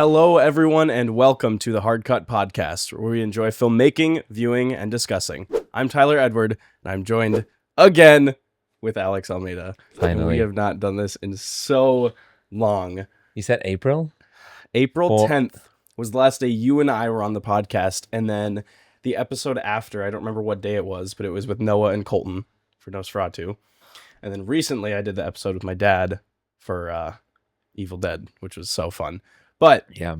Hello, everyone, and welcome to the Hard Cut Podcast, where we enjoy filmmaking, viewing, and discussing. I'm Tyler Edward, and I'm joined again with Alex Almeida. Finally. And we have not done this in so long. You said April? April 10th was the last day you and I were on the podcast, and then the episode after, I don't remember what day it was, but it was with Noah and Colton for Nosferatu. And then recently I did the episode with my dad for Evil Dead, which was so fun. But yeah,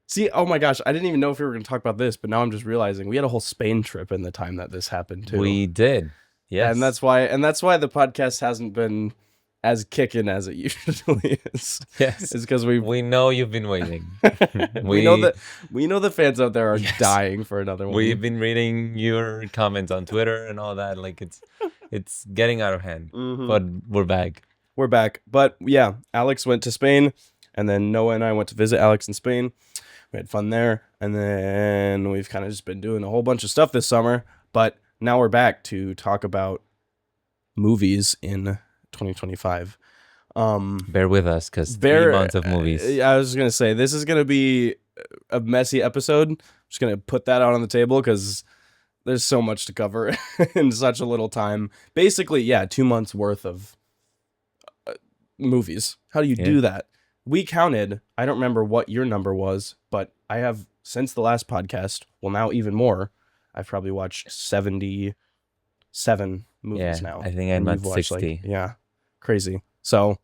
see, oh my gosh, I didn't even know if we were going to talk about this, but now I'm just realizing we had a whole Spain trip in the time that this happened too. we did. Yes, and that's why the podcast hasn't been as kicking as it usually is. Yes, it's because we know you've been waiting. we know the fans out there are dying for another one. We've been reading your comments on Twitter and all that. Like it's getting out of hand. Mm-hmm. But we're back. We're back. But yeah, Alex went to Spain. And then Noah and I went to visit Alex in Spain. We had fun there. And then we've kind of just been doing a whole bunch of stuff this summer. But now we're back to talk about movies in 2025. Bear with us, because 3 months of movies. I was going to say, this is going to be a messy episode. I'm just going to put that out on the table because there's so much to cover in such a little time. Basically, 2 months worth of movies. How do you do that? We counted, I don't remember what your number was, but I have, since the last podcast, well, now even more, I've probably watched 77 movies now. I think I'm at 60. Crazy. So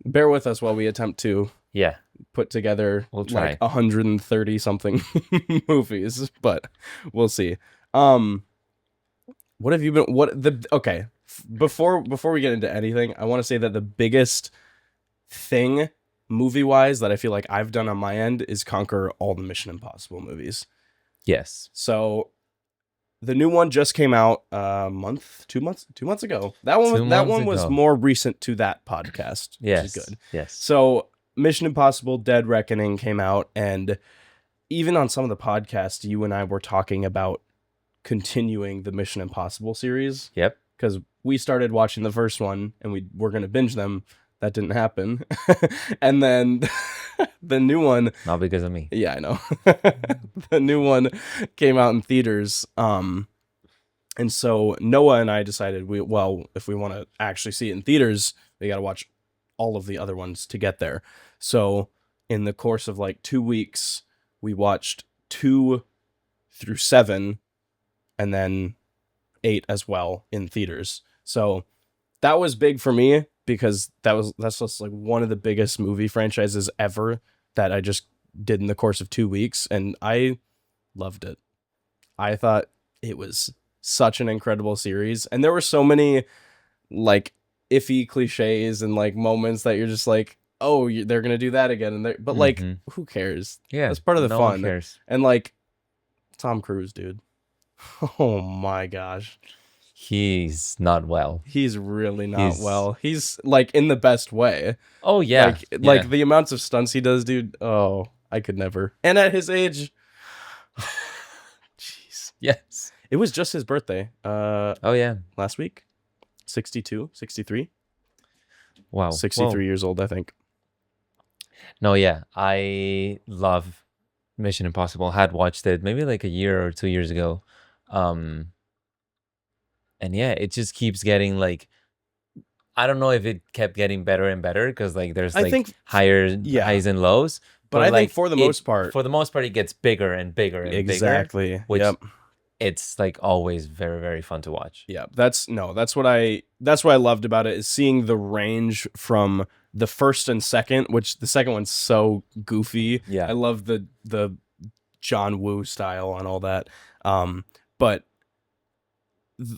bear with us while we attempt to put together we'll try. like 130 something movies, but we'll see. What have you been, before we get into anything, I want to say that the biggest thing movie-wise that I feel like I've done on my end is conquer all the Mission Impossible movies. Yes. So the new one just came out two months ago. That one was more recent to that podcast. Yes. Which is good. Yes. So Mission Impossible Dead Reckoning came out, and even on some of the podcasts, you and I were talking about continuing the Mission Impossible series. Yep. Because we started watching the first one and we were going to binge them. That didn't happen. And then the new one... Not because of me. Yeah, I know. The new one came out in theaters. And so Noah and I decided, if we want to actually see it in theaters, we got to watch all of the other ones to get there. So in the course of like 2 weeks, we watched 2 through 7 and then 8 as well in theaters. So that was big for me, because that's just like one of the biggest movie franchises ever that I just did in the course of 2 weeks, and I loved it. I thought it was such an incredible series, and there were so many like iffy cliches and like moments that you're just like, oh, they're gonna do that again, but like, who cares? Yeah, that's part of the fun. One cares. And like Tom Cruise, dude. Oh my gosh. He's not well. He's really not well. He's like in the best way. Oh yeah. Like the amounts of stunts he does, dude. Oh, I could never. And at his age, jeez. Yes. It was just his birthday. Oh yeah. Last week. 62, 63. Wow. 63 years old, I think. No, yeah. I love Mission Impossible. Had watched it maybe like a year or 2 years ago. And yeah, it just keeps getting like, I don't know if it kept getting better and better, because like there's highs and lows. But I think for the most part, it gets bigger and bigger and bigger. Exactly. Which it's like always very, very fun to watch. Yeah, that's what I loved about it, is seeing the range from the first and second, which the second one's so goofy. Yeah, I love the John Woo style and all that. But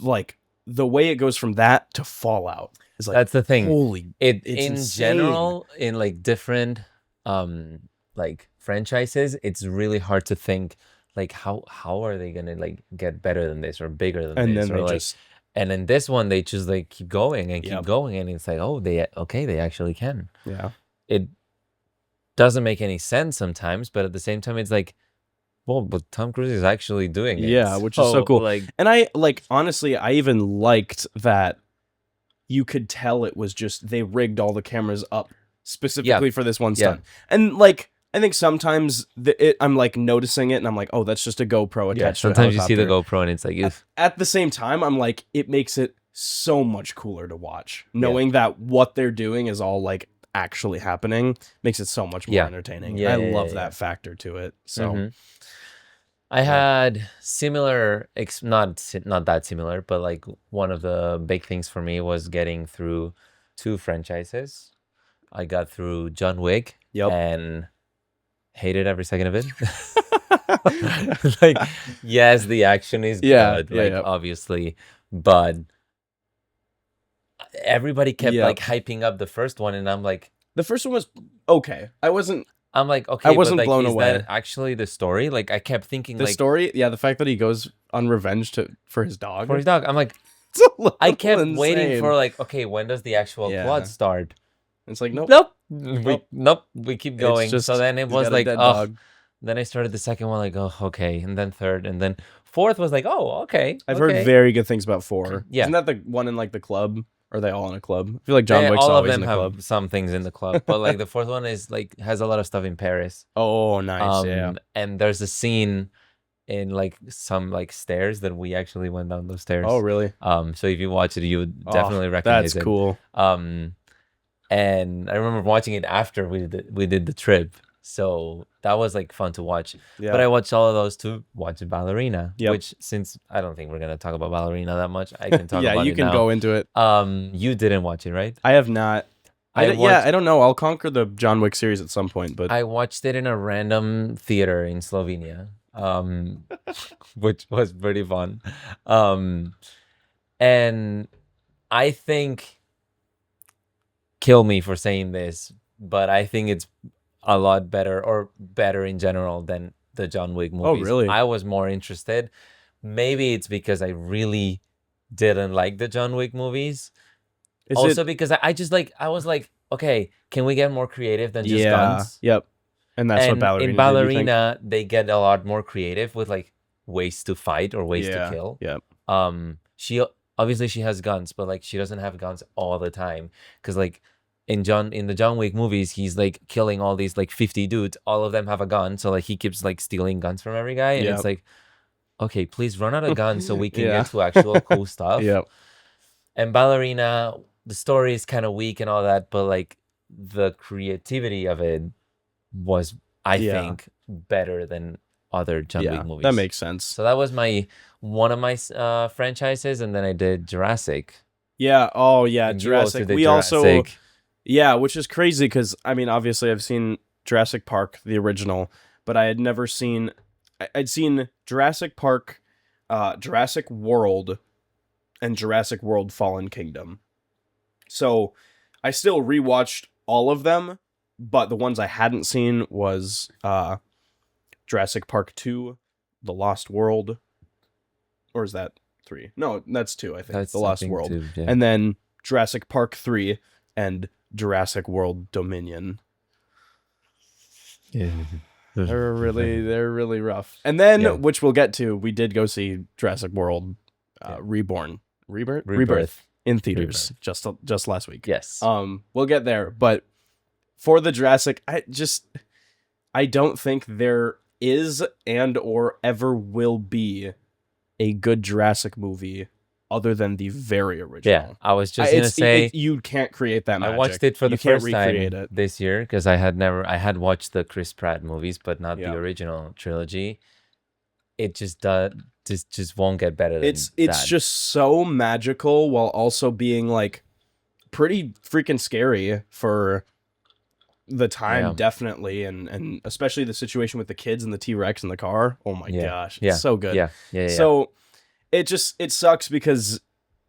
like the way it goes from that to Fallout is like, that's the thing. It's in insane. General, in like different like franchises, it's really hard to think like how are they gonna like get better than this or bigger than and this, then or like and in this one they just like keep going and keep going, and it's like, oh, they actually can. Yeah, it doesn't make any sense sometimes, but at the same time it's like, well, but Tom Cruise is actually doing it. Yeah, which is so cool. Like, and I like, honestly, I even liked that you could tell it was just they rigged all the cameras up specifically for this one stunt. And like, I think sometimes I'm like noticing it and I'm like, oh, that's just a GoPro attached to a sometimes you see the helicopter. GoPro and it's like, At the same time, I'm like, it makes it so much cooler to watch. Knowing that what they're doing is all like actually happening makes it so much more entertaining. I love that factor to it. So I had similar, not that similar, but like one of the big things for me was getting through 2 franchises. I got through John Wick and hated every second of it. Like, yes, the action is good, like obviously, but everybody kept like hyping up the first one, and I'm like, the first one was okay. I'm like, okay, I wasn't but like, blown is away. that actually the story? Like, I kept thinking the like story, the fact that he goes on revenge for his dog. I'm like, I kept waiting for like, okay, when does the actual plot start? It's like, nope. We keep going. So then it was like, oh, then I started the second one, like, oh, okay, and then third, and then fourth was like, oh, okay. I've heard very good things about 4. Yeah, isn't that the one in like the club? Or are they all in a club? I feel like John Wick's all of always them in a club. have some things in the club, but like the fourth one is like has a lot of stuff in Paris. Oh, nice. Yeah. And there's a scene in like some like stairs that we actually went down those stairs. Oh, really? So if you watch it, you would definitely recognize it. That's cool. And I remember watching it after we did the trip. So that was like fun to watch. Yeah. But I watched all of those to watch Ballerina, which since I don't think we're going to talk about Ballerina that much, I can talk about it now. Yeah, you can go into it. You didn't watch it, right? I have not. I don't know. I'll conquer the John Wick series at some point, but I watched it in a random theater in Slovenia, which was pretty fun. And I think, kill me for saying this, but I think it's a lot better, or better in general, than the John Wick movies. Oh, really? I was more interested. Maybe it's because I really didn't like the John Wick movies. Because I was like, okay, can we get more creative than just guns? Yep. And that's what Ballerina in Ballerina, they get a lot more creative with like ways to fight or ways to kill. Yep. She has guns, but like she doesn't have guns all the time, because like in the John Wick movies, he's like killing all these like 50 dudes. All of them have a gun, so like he keeps like stealing guns from every guy, and it's like, okay, please run out of guns so we can get to actual cool stuff. Yep. And Ballerina, the story is kind of weak and all that, but like the creativity of it was, I think, better than other John Wick movies. That makes sense. So that was one of my franchises, and then I did Jurassic. Yeah. Oh, yeah. Jurassic. Also, yeah, which is crazy because I mean, obviously, I've seen Jurassic Park, the original, but I had never seen. I'd seen Jurassic Park, Jurassic World, and Jurassic World: Fallen Kingdom. So I still rewatched all of them, but the ones I hadn't seen was Jurassic Park 2, The Lost World, or is that 3? No, that's 2, I think. That's The Lost World. 2, yeah. And then Jurassic Park 3 and Jurassic World Dominion. Yeah. They're really rough. And then, which we'll get to, we did go see Jurassic World Rebirth in theaters just last week. Yes. We'll get there, but for the Jurassic, I don't think there is and or ever will be a good Jurassic movie other than the very original. Yeah, I was just gonna say you can't create that magic. I watched it for the first time this year because I had watched the Chris Pratt movies, but not the original trilogy. It just won't get better than that. It's just so magical while also being like pretty freaking scary for the time, definitely, and especially the situation with the kids and the T-Rex in the car. Oh my gosh, it's so good. Yeah. So it sucks because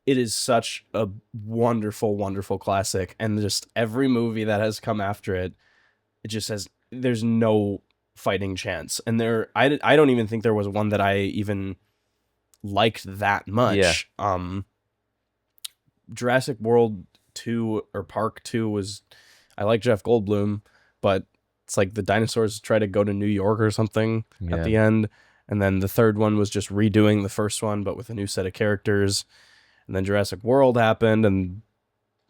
it is such a wonderful, wonderful classic, and just every movie that has come after it, it just says there's no fighting chance. And I don't even think there was one that I even liked that much. Jurassic World 2 or Park 2 was, I like Jeff Goldblum, but it's like the dinosaurs try to go to New York or something at the end. And then the third one was just redoing the first one, but with a new set of characters. And then Jurassic World happened, and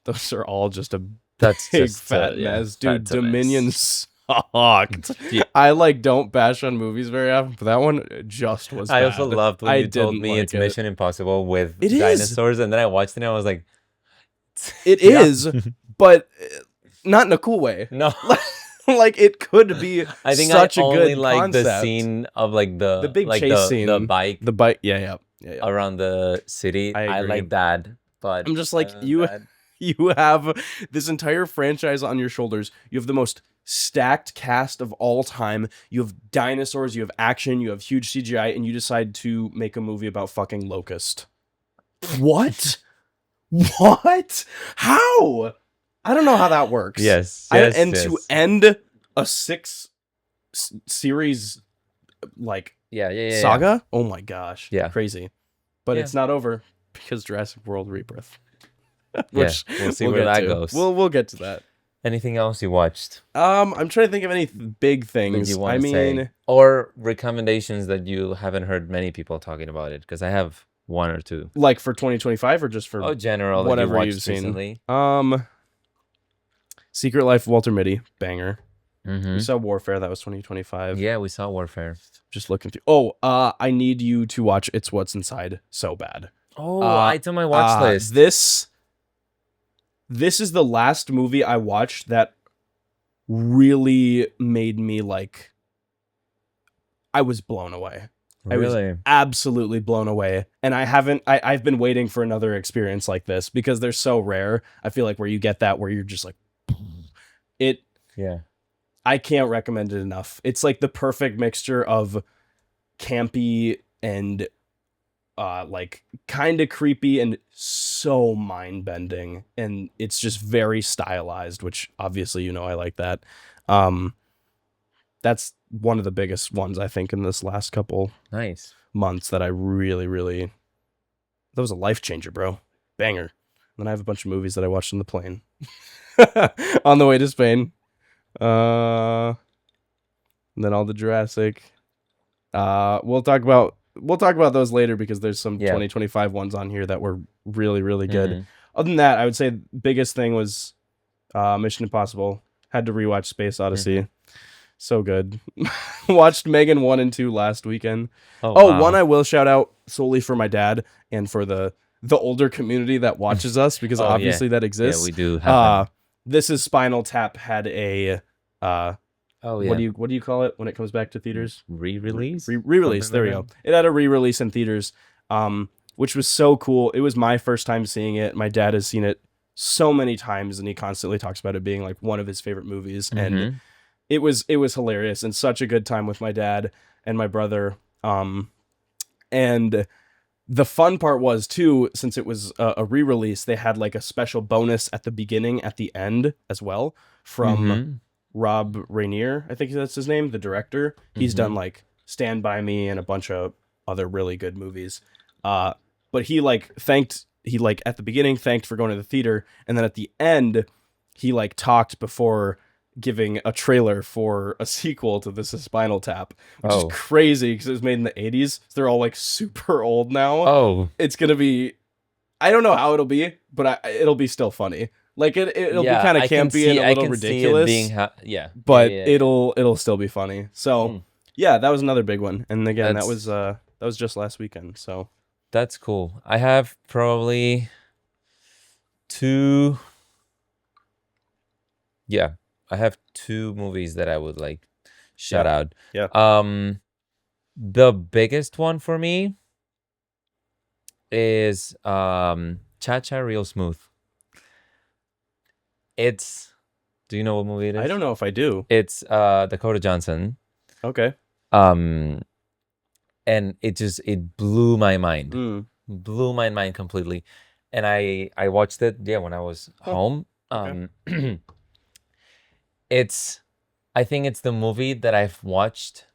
those are all just a big fat mess. Dude, Dominion's sucked. Yeah. I like don't bash on movies very often, but that one just was I bad. also loved when I you told didn't me like it's it. Mission Impossible with It is. dinosaurs, and then I watched it and I was like, It Yeah. is, but not in a cool way. No. Like it could be I think such I a only good like the concept. scene of like the big like chase the scene, bike the bike, yeah. around the city. I I agree. like that, but I'm just like that- you have this entire franchise on your shoulders. You have the most stacked cast of all time. You have dinosaurs, you have action, you have huge CGI, and you decide to make a movie about fucking Locust. What? What? How? I don't know how that works. yes, To end a series like yeah. saga? Oh my gosh. Yeah. Crazy. But Yeah. it's not over because Jurassic World Rebirth. Which we'll see where get that to. goes. We'll get to that. Anything else you watched? I'm trying to think of any big That things. you want I to mean, say, or recommendations that you haven't heard many people talking about it? Because I have one or two. like for 2025 or just for General whatever that you you've watched seen. recently. Secret Life of Walter Mitty, banger. Mm-hmm. We saw Warfare, that was 2025. Yeah, we saw Warfare. Just looking through. Oh, I need you to watch It's What's Inside so bad. Oh, it's on my watch list. This is the last movie I watched that really made me like I was blown away. I was absolutely blown away. And I've been waiting for another experience like this because they're so rare. I feel like where you get that where you're just like Yeah. I can't recommend it enough. It's like the perfect mixture of campy and like kind of creepy and so mind-bending, and it's just very stylized, which obviously I like that. That's one of the biggest ones I think in this last couple months that I really that was a life changer, bro. Banger. And then I have a bunch of movies that I watched on the plane on the way to Spain. And then all the Jurassic. We'll talk about those later because there's some 2025 ones on here that were really good. Mm-hmm. Other than that, I would say biggest thing was Mission Impossible. Had to rewatch Space Odyssey. Mm-hmm. So good. Watched Megan 1 and 2 last weekend. Wow. One I will shout out solely for my dad and for the older community that watches us because obviously that exists. Yeah, we do have This is Spinal Tap had a what do you call it when it comes back to theaters? Re-release? Re-release. There we go. It had a re-release in theaters, which was so cool. It was my first time seeing it. My dad has seen it so many times, and he constantly talks about it being like one of his favorite movies. Mm-hmm. And it was hilarious and such a good time with my dad and my brother. And the fun part was too, since it was a re-release, they had like a special bonus at the beginning, at the end as well from Rob Reiner, I think that's his name, the director. He's done like Stand By Me and a bunch of other really good movies. But he at the beginning thanked for going to the theater, and then at the end he like talked before giving a trailer for a sequel to This Is Spinal Tap, which is crazy because it was made in the 80s. So they're all like super old now. It's gonna be, I don't know how it'll be, but it'll be still funny. Like it'll be kind of campy and a little ridiculous. But it'll still be funny. So yeah, that was another big one. And again, that was just last weekend. So that's cool. I have probably two. Yeah, I have two movies that I would like shout out. Yeah. The biggest one for me is Cha Cha Real Smooth. Do you know what movie it is? I don't know if I do. It's Dakota Johnson. Okay. And it blew my mind. Blew my mind completely. And I watched it when I was home. Okay. I think it's the movie that I've watched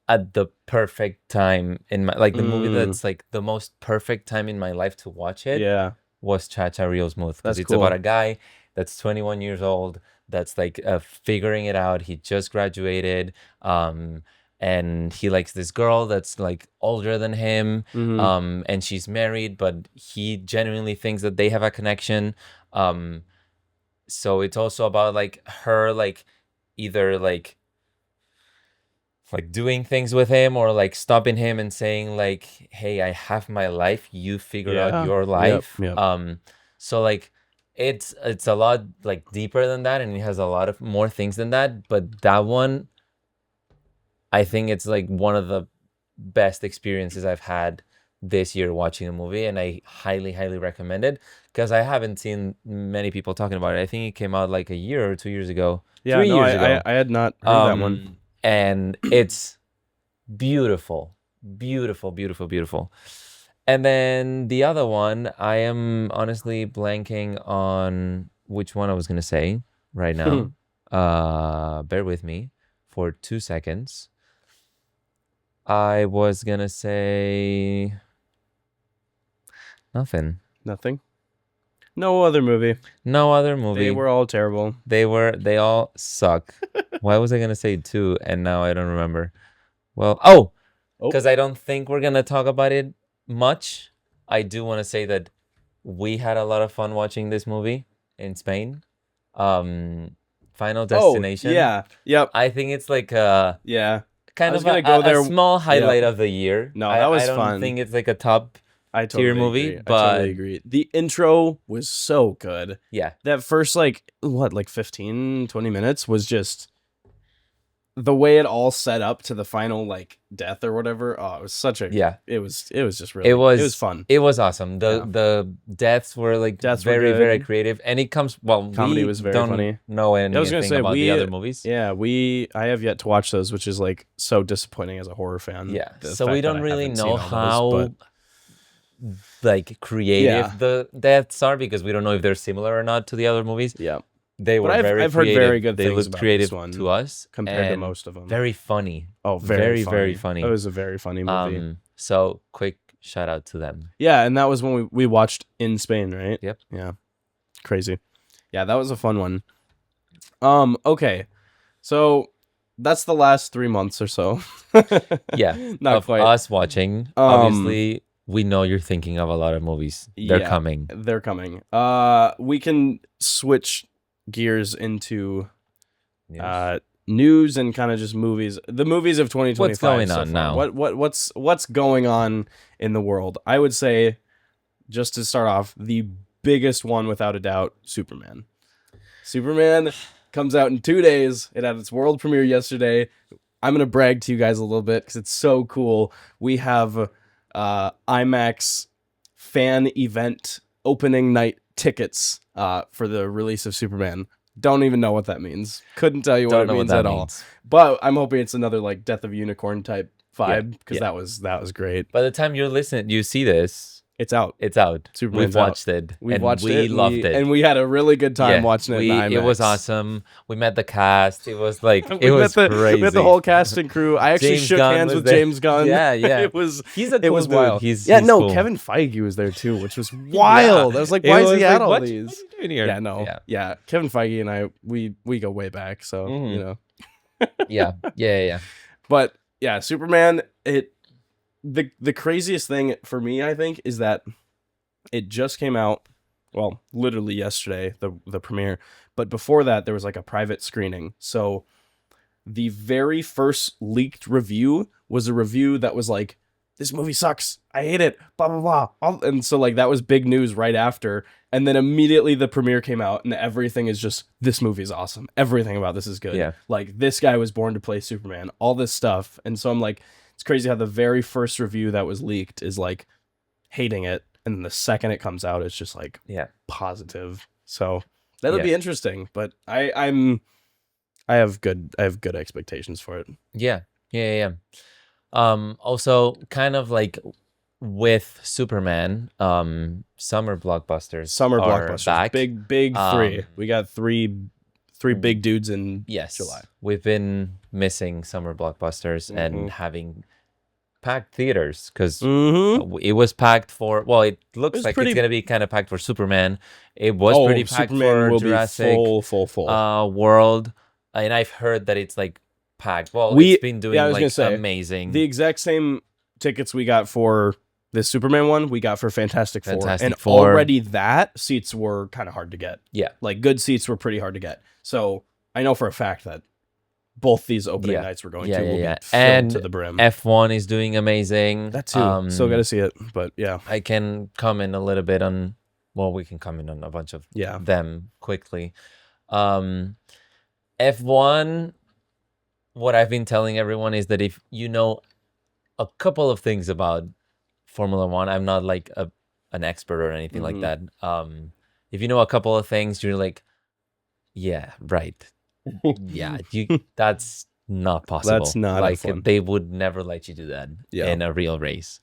at the perfect time in my the movie that's like the most perfect time in my life to watch it. Yeah. Was Cha Cha Real Smooth, because it's cool. about a guy that's 21 years old that's like figuring it out. He just graduated, and he likes this girl that's like older than him, and she's married, but he genuinely thinks that they have a connection. So it's also about like her like either like doing things with him or like stopping him and saying like, hey, I have my life, you figure out Yeah. your Yep, life. yep. So like it's a lot like deeper than that, and it has a lot of more things than that, but that one, I think it's like one of the best experiences I've had this year watching a movie, and I highly, highly recommend it because I haven't seen many people talking about it. I think it came out like a year or 2 years ago, Yeah, 3 years ago. I had not heard that one. And it's beautiful, beautiful, beautiful, beautiful. And then the other one, I am honestly blanking on which one I was gonna say right now. Bear with me for 2 seconds. I was gonna say nothing. Nothing. No other movie. No other movie. They were all terrible. They all suck. Why was I gonna say 2 and now I don't remember? Well, because I don't think we're gonna talk about it much. I do want to say that we had a lot of fun watching this movie in Spain. Final Destination. Oh, yeah. Yep. I think it's like Yeah. kind was of gonna go there. a small highlight of the year. No, that was I don't fun. think it's like a top I totally tier movie, agree. but I totally agree. The intro was so good. yeah, That first like 15, 20 minutes was just the way it all set up to the final like death or whatever. Oh, it was such a it was just really it was fun. It was awesome. The deaths were like very, very creative, and it comes comedy was very funny. Know anything I was gonna say about the other movies? Yeah, I have yet to watch those, which is like so disappointing as a horror fan. Yeah, so we don't really know how those, like creative the deaths are because we don't know if they're similar or not to the other movies. Yeah. They were very I've creative. heard very good they things looked about creative this one to us compared to most of them. Very funny. Oh, very funny. Very funny. It was a very funny movie. So quick shout out to them. Yeah, and that was when we watched in Spain, right? Yep. Yeah. Crazy. Yeah, that was a fun one. Okay. So that's the last 3 months or so. Yeah. Not of quite. Us watching. Obviously, we know you're thinking of a lot of movies. They're coming. They're coming. We can switch gears into news and kind of just movies. The movies of 2025. What's going on now? What's going on in the world? I would say, just to start off, the biggest one without a doubt, Superman. Superman comes out in 2 days. It had its world premiere yesterday. I'm gonna brag to you guys a little bit because it's so cool. We have IMAX fan event opening night tickets for the release of Superman. Don't even know what that means. Couldn't tell you what it means at all. But I'm hoping it's another like Death of Unicorn type vibe because that was great. By the time you're listening, you see this. It's out. It's out. Superman's We've watched it. We loved it. And we had a really good time watching it in IMAX. It was awesome. We met the cast. It was like, it was crazy. We met the whole cast and crew. I actually shook hands with James Gunn. Yeah. He's a cool dude. Wild. He's cool. Kevin Feige was there too, which was wild. I was like, why is he at all these? What are you doing here? Yeah, no. Yeah. Kevin Feige and I, we go way back. So, you know. Yeah. But yeah, Superman, the craziest thing for me, I think, is that it just came out, well, literally yesterday, the premiere. But before that, there was like a private screening. So the very first leaked review was a review that was like, this movie sucks. I hate it. Blah, blah, blah. And so like that was big news right after. And then immediately the premiere came out and everything is just, this movie is awesome. Everything about this is good. Yeah. Like this guy was born to play Superman. All this stuff. And so I'm like, it's crazy how the very first review that was leaked is like hating it. And then the second it comes out, it's just like positive. So that'll be interesting. But I have good expectations for it. Yeah. Also, kind of like with Superman, summer blockbusters back. Big three. We got three big dudes in July. We've been missing summer blockbusters and having packed theaters because it was packed for, well, it looks like it's gonna be kind of packed for Superman. It was pretty packed Superman for Jurassic full World, and I've heard that it's like packed. Well, it's been doing amazing. The exact same tickets we got for this Superman one, we got for Fantastic Four. And already that seats were kind of hard to get. Yeah. Like good seats were pretty hard to get. So I know for a fact that both these opening Yeah. nights we're going Yeah, to yeah, will yeah. be filled And to the brim. F1 is doing amazing. That too. Still got to see it, but yeah. I can comment a little bit on. Well, we can comment on a bunch of Yeah. them quickly. F1. What I've been telling everyone is that if you know a couple of things about Formula One, I'm not like an expert or anything like that. If you know a couple of things, you're like, yeah, right. Yeah, that's not possible. That's not like F1. they would never let you do that in a real race.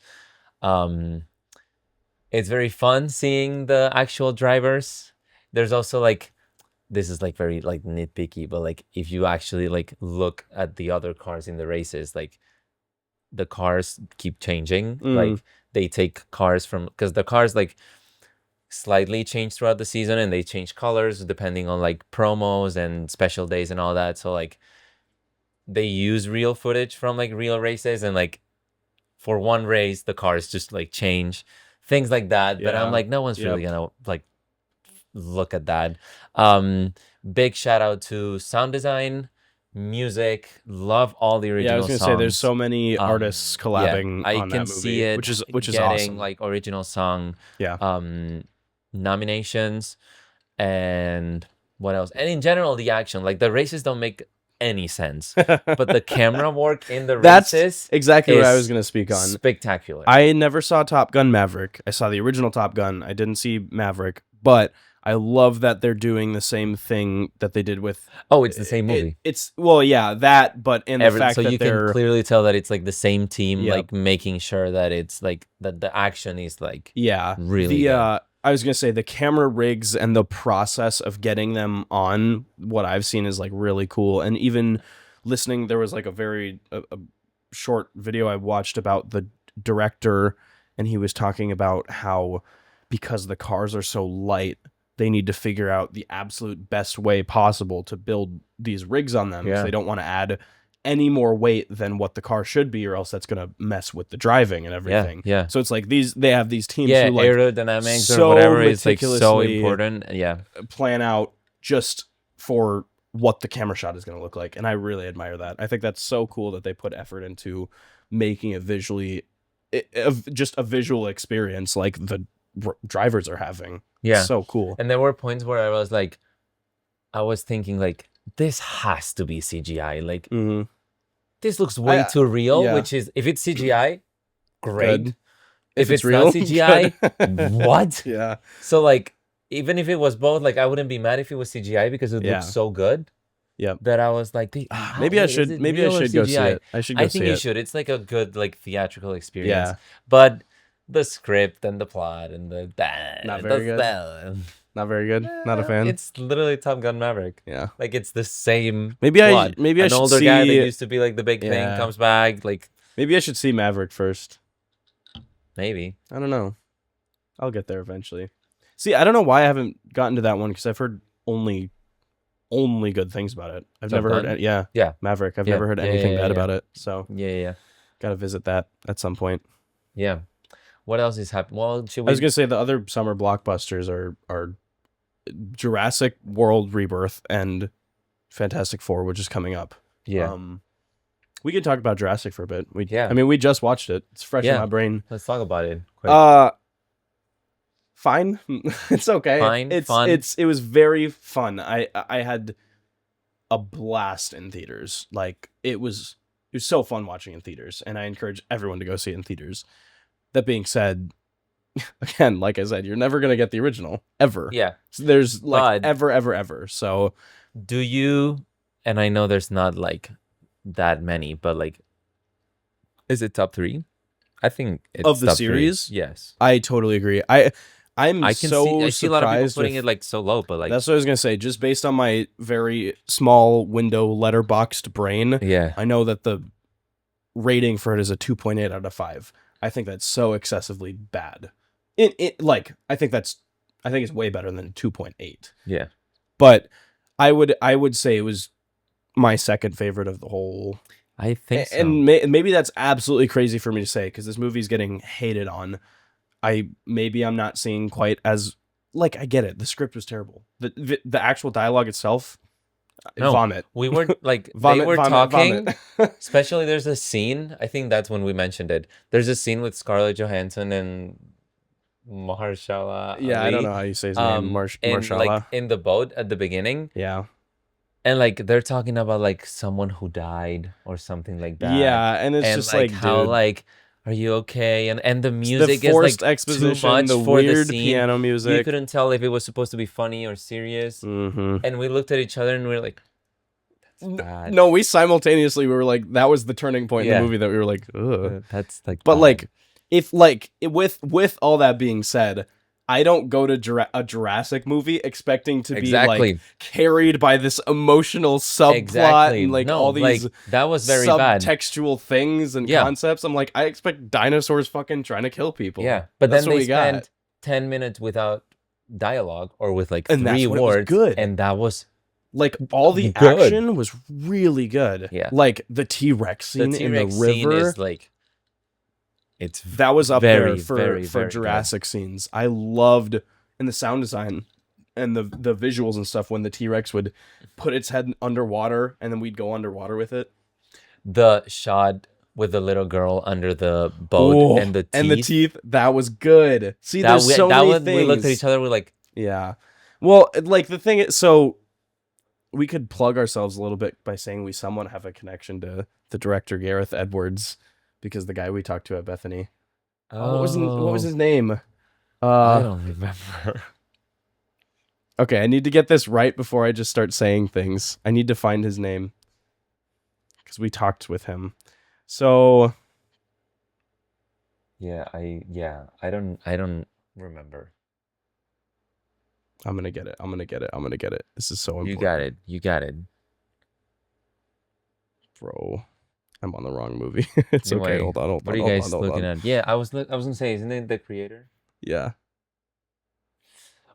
It's very fun seeing the actual drivers. There's also like, this is like very like nitpicky, but like if you actually like look at the other cars in the races, like the cars keep changing. Like they take cars from, because the cars like slightly change throughout the season and they change colors depending on like promos and special days and all that. So like they use real footage from like real races, and like for one race the cars just like change, things like that. But I'm like, no one's really gonna like look at that. Big shout out to sound design, music, love all the original songs. I was gonna say there's so many artists collabing on that movie, see it, which is getting awesome. like original song nominations. And what else? And in general, the action, like the races don't make any sense, but the camera work in the races, that's exactly what I was gonna speak on. Spectacular. I never saw Top Gun Maverick. I saw the original Top Gun. I didn't see Maverick, but I love that they're doing the same thing that they did with. Oh, it's the same movie. It's that, but in the fact so that you can clearly tell that it's like the same team, like making sure that it's like that the action is like really good. I was gonna say the camera rigs and the process of getting them on what I've seen is like really cool. And even listening, there was like a short video I watched about the director, and he was talking about how because the cars are so light, they need to figure out the absolute best way possible to build these rigs on them. Because they don't want to add any more weight than what the car should be, or else that's going to mess with the driving and everything. Yeah. So it's like they have these teams who like aerodynamics or whatever is like so important. Yeah. Plan out just for what the camera shot is going to look like. And I really admire that. I think that's so cool that they put effort into making it visually, just a visual experience like the drivers are having. Yeah. So cool. And there were points where I was thinking like, this has to be CGI. Like, this looks way too real, which is, if it's CGI, great. Good. If it's real, not CGI, what? Yeah. So like, even if it was both, like I wouldn't be mad if it was CGI because it looks so good. Yeah. That I was like, maybe I should go see it. I should go see it. I think you should. It's like a good like theatrical experience. Yeah. But the script and the plot and the not very good. Not very good. Not a fan. It's literally Top Gun Maverick. Yeah. Like it's the same. Maybe plot. I An should older see guy that used to be like the big thing comes back. Like maybe I should see Maverick first. Maybe. I don't know. I'll get there eventually. See, I don't know why I haven't gotten to that one because I've heard only good things about it. I've never heard. Yeah. Maverick. I've never heard anything bad about it. So yeah. Gotta visit that at some point. Yeah. What else is happening? Well, I was gonna say the other summer blockbusters are Jurassic World Rebirth and Fantastic Four, which is coming up. Yeah. We can talk about Jurassic for a bit. I mean, we just watched it. It's fresh in my brain. Let's talk about it. Quick. Fine. It's okay. Fun. It was very fun. I had a blast in theaters. Like it was so fun watching in theaters, and I encourage everyone to go see it in theaters. That being said, again, like I said, you're never gonna get the original ever. Yeah. So there's like ever. So do you? And I know there's not like that many, but like, is it top 3? I think it's of the top series. 3. Yes, I totally agree. I see a lot of people putting it like so low, but like that's what I was gonna say. Just based on my very small window Letterboxd brain, I know that the rating for it is a 2.8 out of 5. I think that's so excessively bad. I think it's way better than 2.8. Yeah, but I would say it was my second favorite of the whole. I think so. And maybe that's absolutely crazy for me to say because this movie's getting hated on. I'm not seeing quite as like I get it. The script was terrible. The actual dialogue itself, No, Vomit. we were like Vomit, they were vomit, talking. vomit. Especially, there's a scene. I think that's when we mentioned it. There's a scene with Scarlett Johansson and Mahershala Yeah, I don't Ali, know how you say his name. in like Marshala. in the boat at the beginning, Yeah. and like they're talking about like someone who died or something like that. Yeah, and it's And just like like, how dude, like, are you okay? And the the music is forced like too exposition, much the for the weird scene. piano You music. couldn't tell if it was supposed to be funny or serious. Mm-hmm. And we looked at each other and we were like, that's bad. No, we simultaneously we were like, that was the turning point in Yeah. the movie that we were like, ugh. That's like, But bad. like, if like with all that being said, I don't go to a Jurassic movie expecting to be like carried by this emotional subplot and like all these that was very bad subtextual things and concepts. I'm like, I expect dinosaurs fucking trying to kill people. Yeah, but that's then what they we got. spent 10 minutes without dialogue or with like And 3 that's when it was words, good. and that was like all the good. action was really good. Yeah, like the T-Rex scene in the river scene is like, it's that was up very, there for very, for very Jurassic scenes. I loved and the sound design and the visuals and stuff when the T-Rex would put its head underwater and then we'd go underwater with it. The shot with the little girl under the boat and the teeth, that was good. See, there's so many things. We looked at each other, we're like, yeah. Well, like the thing is, so we could plug ourselves a little bit by saying we somewhat have a connection to the director Gareth Edwards because the guy we talked to at Bethany. What was his name? I don't remember. Okay, I need to get this right before I just start saying things. I need to find his name because we talked with him. So I don't remember. I'm gonna get it. This is so important. You got it, bro. I'm on the wrong movie. It's anyway, okay. Hold on. What are you guys looking at? Yeah, I was gonna say, isn't it the creator? Yeah.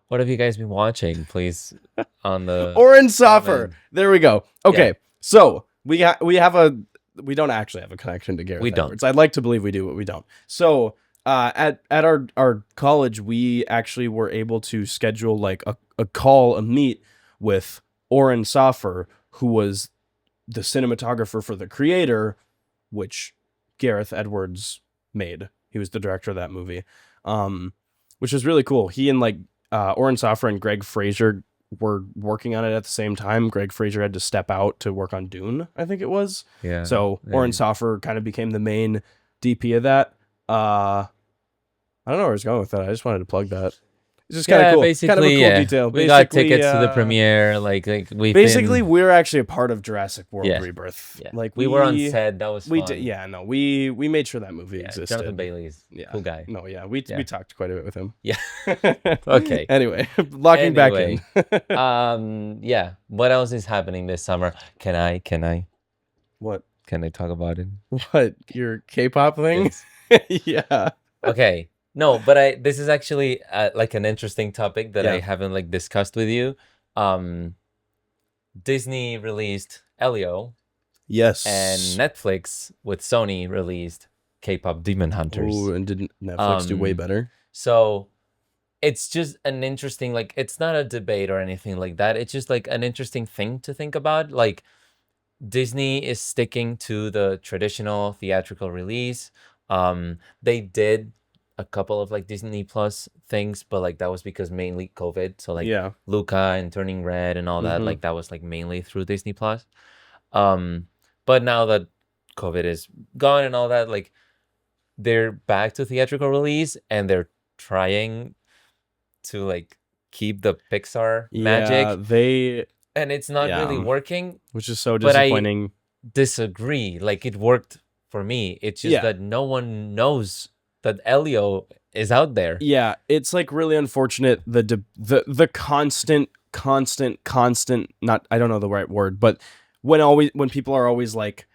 What have you guys been watching, please? On the Oren Soffer. There we go. Okay, so we don't actually have a connection to Gareth Edwards. I'd like to believe we do, but we don't. So at our college, we actually were able to schedule like a meet with Oren Soffer, who was the cinematographer for The Creator, which Gareth Edwards made. He was the director of that movie, which was really cool. He and like Oren Soffer and Greg Fraser were working on it at the same time. Greg Fraser had to step out to work on Dune, I think it was. Yeah. So Oren Soffer kind of became the main DP of that. I don't know where I was going with that. I just wanted to plug that. It's just kind of cool. Basically, kind of a cool detail. We got tickets to the premiere. Like we're actually a part of Jurassic World Rebirth. Yeah. Like we were on set. That was fun. We did. Yeah. No. We made sure that movie existed. Jonathan Bailey's cool guy. No. Yeah. We talked quite a bit with him. Yeah. Okay. Anyway, locking back in. Yeah. What else is happening this summer? Can I? What? Can I talk about it? What? Your K-pop thing? Yeah. Okay. No, but this is actually like an interesting topic that I haven't like discussed with you. Disney released Elio. Yes. And Netflix with Sony released K-pop Demon Hunters. Ooh, and didn't Netflix do way better? So it's just an interesting, like, it's not a debate or anything like that. It's just like an interesting thing to think about. Like, Disney is sticking to the traditional theatrical release. They did a couple of like Disney Plus things, but like that was because mainly COVID. So like Luca and Turning Red and all that, like that was like mainly through Disney Plus. But now that COVID is gone and all that, like they're back to theatrical release and they're trying to like keep the Pixar magic. And it's not really working, which is so disappointing. But I disagree. Like it worked for me. It's just that no one knows that Elio is out there. Yeah, it's like really unfortunate. The constant. Not, I don't know the right word, but when people are always like,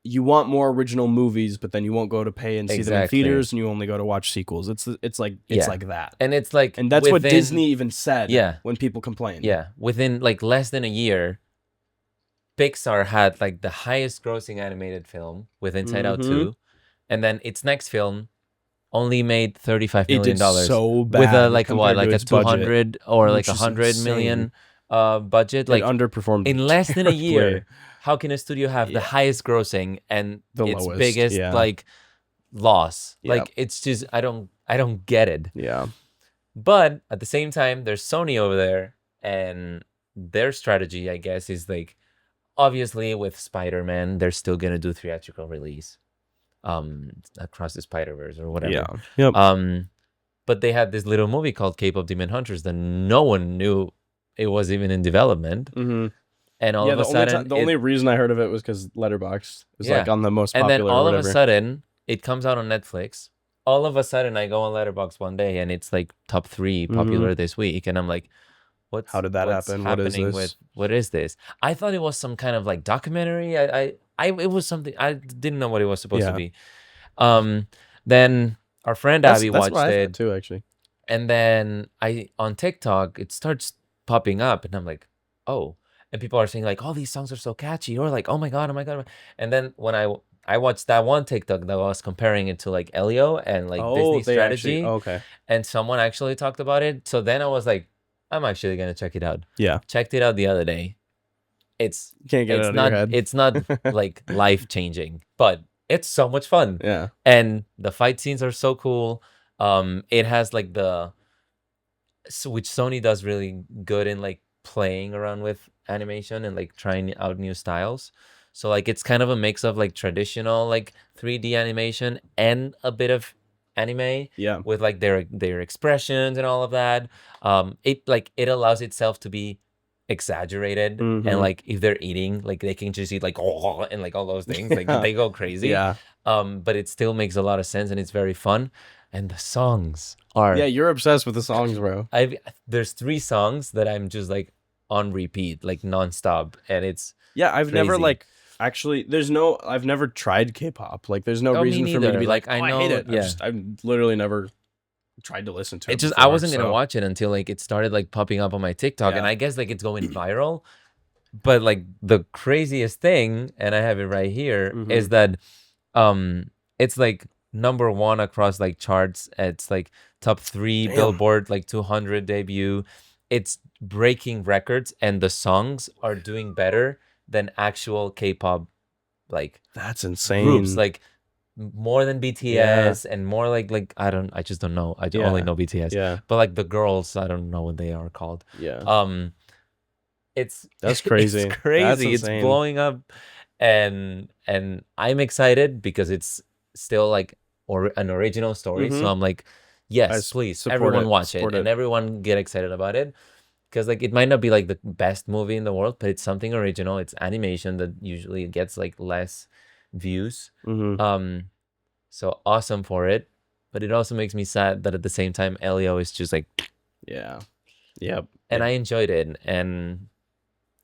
you want more original movies, but then you won't go to pay and see them in theaters, and you only go to watch sequels. It's like that, and it's like, and that's what Disney even said. When people complain. Within like less than a year, Pixar had like the highest grossing animated film with Inside Out 2. And then its next film only made $35 million. So bad with a like a 200 budget, or like 100 million budget. It Like underperformed in less than a terribly. year, how can a studio have the Yeah. highest grossing and The its lowest, biggest yeah. like loss? Yeah. Like it's just I don't get it. Yeah. But at the same time, there's Sony over there, and their strategy, I guess, is like obviously with Spider-Man, they're still gonna do theatrical release, across the Spider-Verse or whatever. Yeah. Yep. But they had this little movie called K-pop Demon Hunters that no one knew it was even in development, Mm-hmm. and all of a sudden, the only reason I heard of it was because Letterboxd is like on the most and popular. then all or of whatever. a sudden, it comes out on Netflix. All of a sudden, I go on Letterboxd one day, and it's like top 3 popular this week, and I'm like, how did that what's happen? happening What is this? what is this? I thought it was some kind of like documentary. It was something I didn't know what it was supposed to be. Then our friend Abby That's watched what I it thought too, actually. and then on TikTok it starts popping up, and I'm like, oh, and people are saying like, oh, these songs are so catchy, or like, oh my god. And then when I watched that one TikTok that was comparing it to like Elio and like Disney strategy, okay. and someone actually talked about it. So then I was like, I'm actually gonna check it out. Yeah. Checked it out the other day. It's Can't get it out of your head. It's not like life changing, but it's so much fun. Yeah. And the fight scenes are so cool. It has like which Sony does really good in like playing around with animation and like trying out new styles. So like it's kind of a mix of like traditional like 3D animation and a bit of anime, Yeah. with like their expressions and all of that. It allows itself to be exaggerated, and like if they're eating, like they can just eat like oh and like all those things, like they go crazy. Yeah. But it still makes a lot of sense, and it's very fun. And the songs are You're obsessed with the songs, bro. There's 3 songs that I'm just like on repeat, like nonstop, and it's I've never crazy. like actually. I've never tried K-pop. Like, there's no Oh, me reason for me to neither. be like, Like, I I know- hate it. yeah. I've literally never tried to listen to it. It's just I before, wasn't gonna so- watch it until like it started like popping up on my TikTok, and Yeah. I guess like it's going viral. But like the craziest thing, and I have it right here, is that it's like number 1 across like charts. It's like top 3 Billboard like 200 debut. It's breaking records, and the songs are doing better than actual K-pop like That's insane. groups, like more than BTS and more like I just don't know. I only know BTS. Yeah. But like the girls, I don't know what they are called. Yeah. That's crazy. It's crazy. That's It's insane. blowing up, and I'm excited because it's still like an original story. So I'm like, yes, please, support everyone it, watch it, support and it. everyone get excited about it. Because like it might not be like the best movie in the world, but it's something original. It's animation that usually gets like less views. So awesome for it. But it also makes me sad that at the same time Elio is just like, Yeah. Yep. and I enjoyed it, and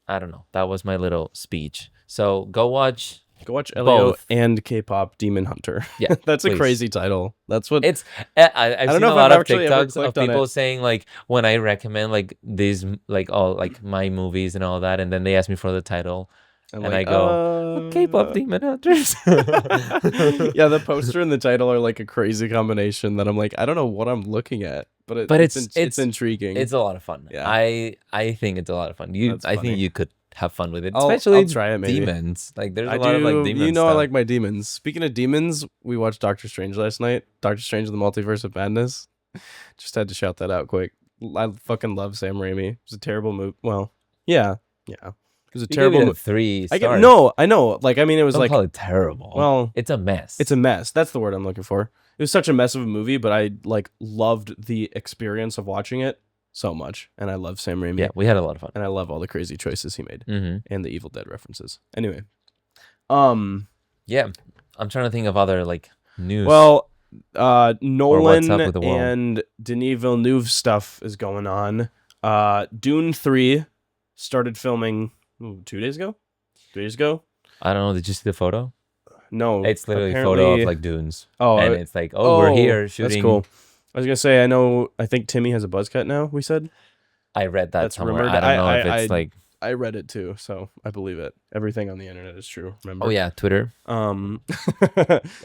I don't know. That was my little speech. So go watch. Go watch Elio Both. and K-pop Demon Hunter. Yeah, That's a please. crazy title. That's what It's I've don't seen know a if lot I've of actually ever TikToks of clicked on people it. saying like when I recommend like these like all like my movies and all that, and then they ask me for the title, I'm and like, I go K-pop Demon Hunters. Yeah, the poster and the title are like a crazy combination that I'm like, I don't know what I'm looking at, but it's intriguing. It's a lot of fun. Yeah. I think it's a lot of fun. That's I funny. think you could have fun with it, I'll especially try it maybe. demons. Like there's I a lot of like demons. You know, I stuff. like my demons. Speaking of demons, we watched Doctor Strange last night. Doctor Strange and the Multiverse of Madness. Just had to shout that out quick. I fucking love Sam Raimi. It was a terrible movie. Well, yeah. It was a You terrible gave it a movie. 3 I stars. know. Like, I mean, it was Don't like, call it terrible. well, it's a mess. it's a mess. That's the word I'm looking for. It was such a mess of a movie, but I like loved the experience of watching it so much, and I love Sam Raimi. Yeah, we had a lot of fun. And I love all the crazy choices he made and the Evil Dead references. Anyway, yeah, I'm trying to think of other like news. well, what's Nolan up with the world. and Denis Villeneuve stuff is going on. Dune 3 started filming 2 days ago. 3 days ago. I don't know. Did you see the photo? No, It's literally a apparently- photo of like dunes. Oh, and it's like, we're here shooting. That's cool. I was gonna say, I think Timmy has a buzz cut now. We said I read that That's somewhere. rumored. I don't know if it's like. I read it too, so I believe it. Everything on the internet is true. Remember? Oh yeah, Twitter.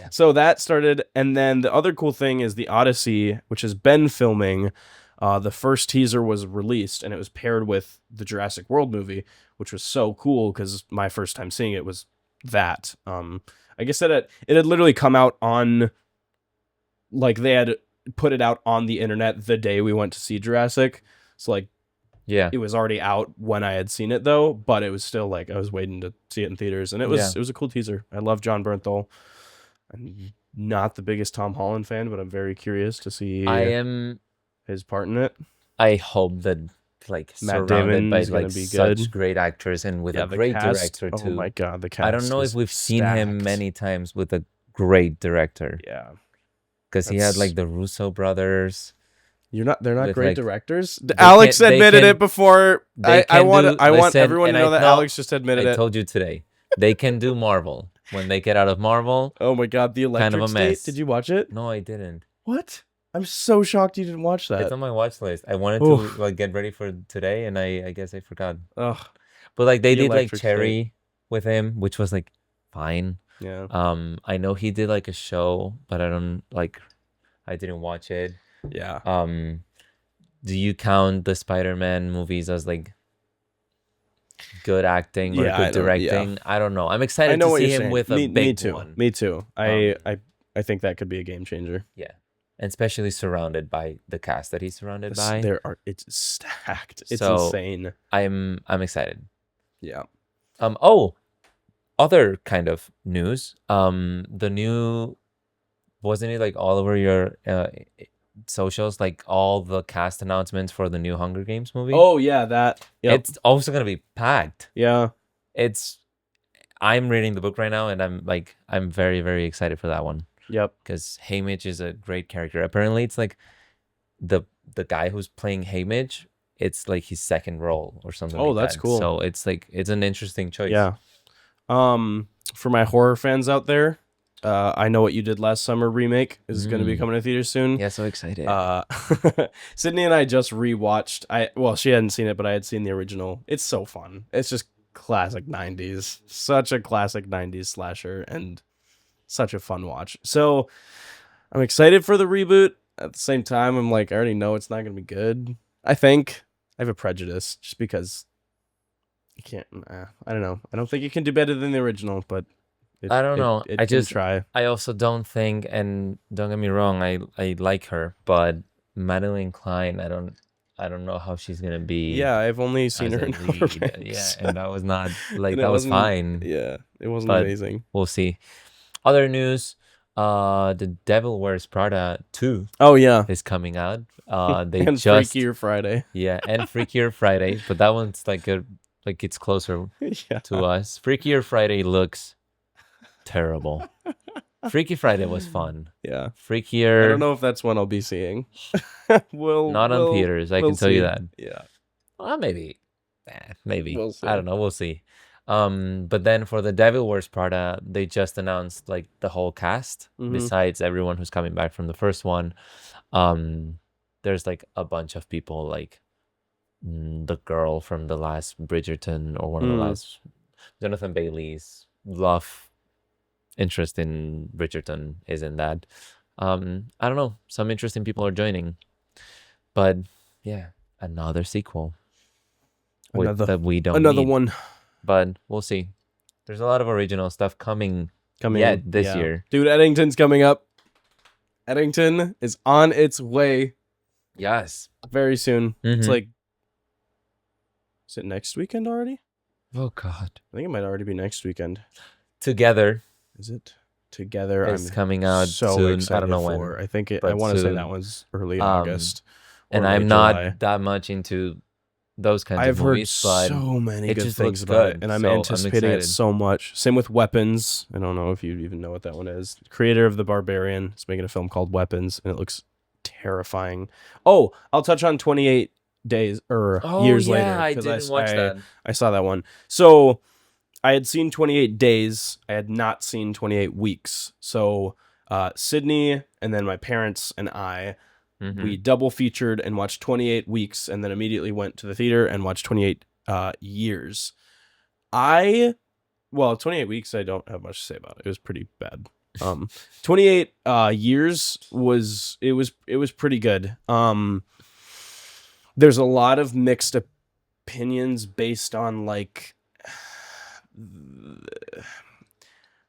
So that started, and then the other cool thing is the Odyssey, which has been filming. The first teaser was released, and it was paired with the Jurassic World movie, which was so cool because my first time seeing it was that. I guess that it had literally come out on, like, they had put it out on the internet the day we went to see Jurassic. So, like, Yeah. it was already out when I had seen it, though, but it was still, like, I was waiting to see it in theaters, and it was a cool teaser. I love John Bernthal. I'm not the biggest Tom Holland fan, but I'm very curious to see his part in it. I hope that, like, Matt surrounded Damon by is gonna like be such good. great actors and with Yeah, a the great cast. director too. Oh my god, the cast. I don't know if is we've seen him stacked. many times with a great director. Yeah, because he had like the Russo brothers. They're not with, great like, directors. Alex admitted it before. I want listen, everyone to know that Alex just admitted it. I told you today. They can do Marvel. When they get out of Marvel, Oh my god, the Electric kind of a State. mess. Did you watch it? No, I didn't. What? I'm so shocked you didn't watch that. It's on my watch list. I wanted to like get ready for today, and I guess I forgot. Ugh. But like they The did like Electric Cherry State. with him, which was like fine. Yeah. I know he did like a show, but I didn't watch it. Yeah. Do you count the Spider-Man movies as like good acting or good directing? I don't know. I'm excited to see him with a big one. Me too. I think that could be a game changer. Yeah. And especially surrounded by the cast that he's surrounded by. It's stacked. It's So, insane. I'm excited. Yeah. Other kind of news. The new, wasn't it like all over your socials, like all the cast announcements for the new Hunger Games movie? Oh yeah, that. Yep. It's also gonna be packed. Yeah. I'm reading the book right now, and I'm very, very excited for that one. Yep. Because Haymitch is a great character. Apparently, it's like the guy who's playing Haymitch, it's like his second role or something. Oh, like that's that. cool. So it's an interesting choice. Yeah. For my horror fans out there, I Know What You Did Last Summer remake is going to be coming to theaters soon. Yeah, so excited. Sydney and I just rewatched. She hadn't seen it, but I had seen the original. It's so fun. It's just classic 90s. Such a classic 90s slasher and such a fun watch. So I'm excited for the reboot. At the same time, I'm like, I already know it's not going to be good. I think I have a prejudice just because you can't. I don't know. I don't think it can do better than the original, but I don't know. I just can try. I also don't think, and don't get me wrong, I like her, but Madeline Klein, I don't know how she's gonna be. Yeah, I've only seen her in Outer lead. Banks. Yeah, and that was not like And that was fine. Yeah, it wasn't But amazing. We'll see. Other news, The Devil Wears Prada 2 Oh yeah, is coming out. They and just Freakier Friday. Yeah, and Freakier Friday, but that one's like it's closer Yeah. to us. Freakier Friday looks terrible. Freaky Friday was fun. Yeah. Freakier. I don't know if that's one I'll be seeing. Not on theaters. I can tell you that. Yeah. Well, maybe. Maybe. We'll see. I don't know. We'll see. But then for The Devil Wears Prada, they just announced like the whole cast, besides everyone who's coming back from the first one. There's like a bunch of people, like the girl from the last Bridgerton, or one of the last, Jonathan Bailey's love interest in Bridgerton is in that. I don't know. Some interesting people are joining. But yeah, another sequel. That we don't need. one. But we'll see. There's a lot of original stuff coming this year. Dude, Eddington's coming up. Eddington is on its way Yes. very soon. It's Mhm. like, is it next weekend already? Oh God. I think it might already be next weekend. Together Is it? Together. is I'm coming out so soon. excited I don't know for. when. I think I but want to say soon. that was early August. And or I'm late not July. that much into those kinds I've of heard movies, but so many it good just things looks about it, good, and I'm so I'm anticipating it excited. so much. Same with Weapons. I don't know if you even know what that one is. Creator of The Barbarian is making a film called Weapons, and it looks terrifying. Oh, I'll touch on 28 Days or Years Later. I 'cause didn't watch that. I saw that one. So I had seen 28 Days. I had not seen 28 Weeks. So Sydney and then my parents and I, we double featured and watched 28 Weeks, and then immediately went to the theater and watched 28 Years. 28 Weeks I don't have much to say about. It was pretty bad. 28 Years was pretty good. there's a lot of mixed opinions based on like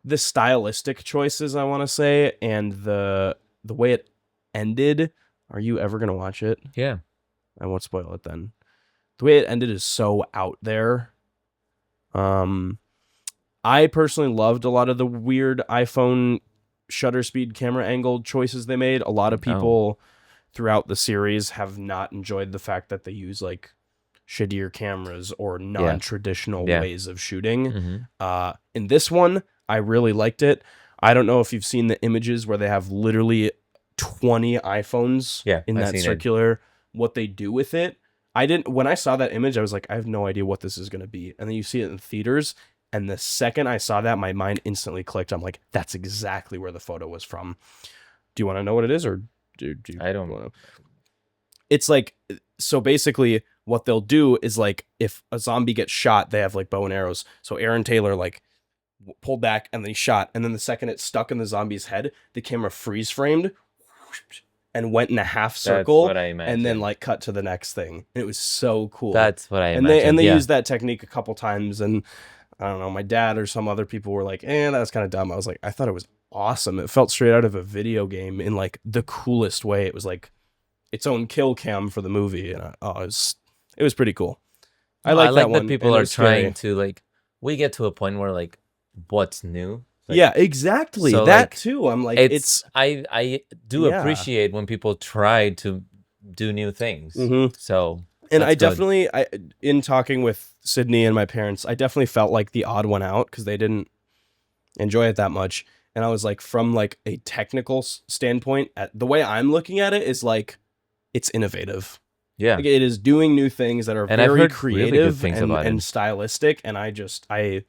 the stylistic choices, I want to say, and the way it ended. Are you ever gonna watch it? Yeah. I won't spoil it then. The way it ended is so out there. I personally loved a lot of the weird iPhone shutter speed camera angle choices they made. A lot of people throughout the series have not enjoyed the fact that they use like shittier cameras or non-traditional ways of shooting. In this one, I really liked it. I don't know if you've seen the images where they have literally 20 iPhones in that circular. What they do with it, when I saw that image, I was like, I have no idea what this is going to be. And then you see it in theaters. And the second I saw that, my mind instantly clicked. I'm like, that's exactly where the photo was from. Do you want to know what it is? Or do you I don't want to? It's like, so basically what they'll do is like, if a zombie gets shot, they have like bow and arrows. So Aaron Taylor like pulled back and then he shot. And then the second it stuck in the zombie's head, the camera freeze framed and went in a half circle. That's what I imagined. And then like cut to the next thing. It was so cool. That's what I imagined. And they used that technique a couple times. And I don't know, my dad or some other people were like, that's kind of dumb. I was like, I thought it was awesome. It felt straight out of a video game in like the coolest way. It was like its own kill cam for the movie. And it was pretty cool. I like that people are trying to like, we get to a point where like, what's new? Like, yeah, exactly. So that like, too. I'm like, I do appreciate when people try to do new things. So, and I definitely, in talking with Sydney and my parents, I definitely felt like the odd one out because they didn't enjoy it that much. And I was like, from like a technical standpoint, the way I'm looking at it is like, it's innovative. Yeah, like, it is doing new things that are very creative and stylistic. And I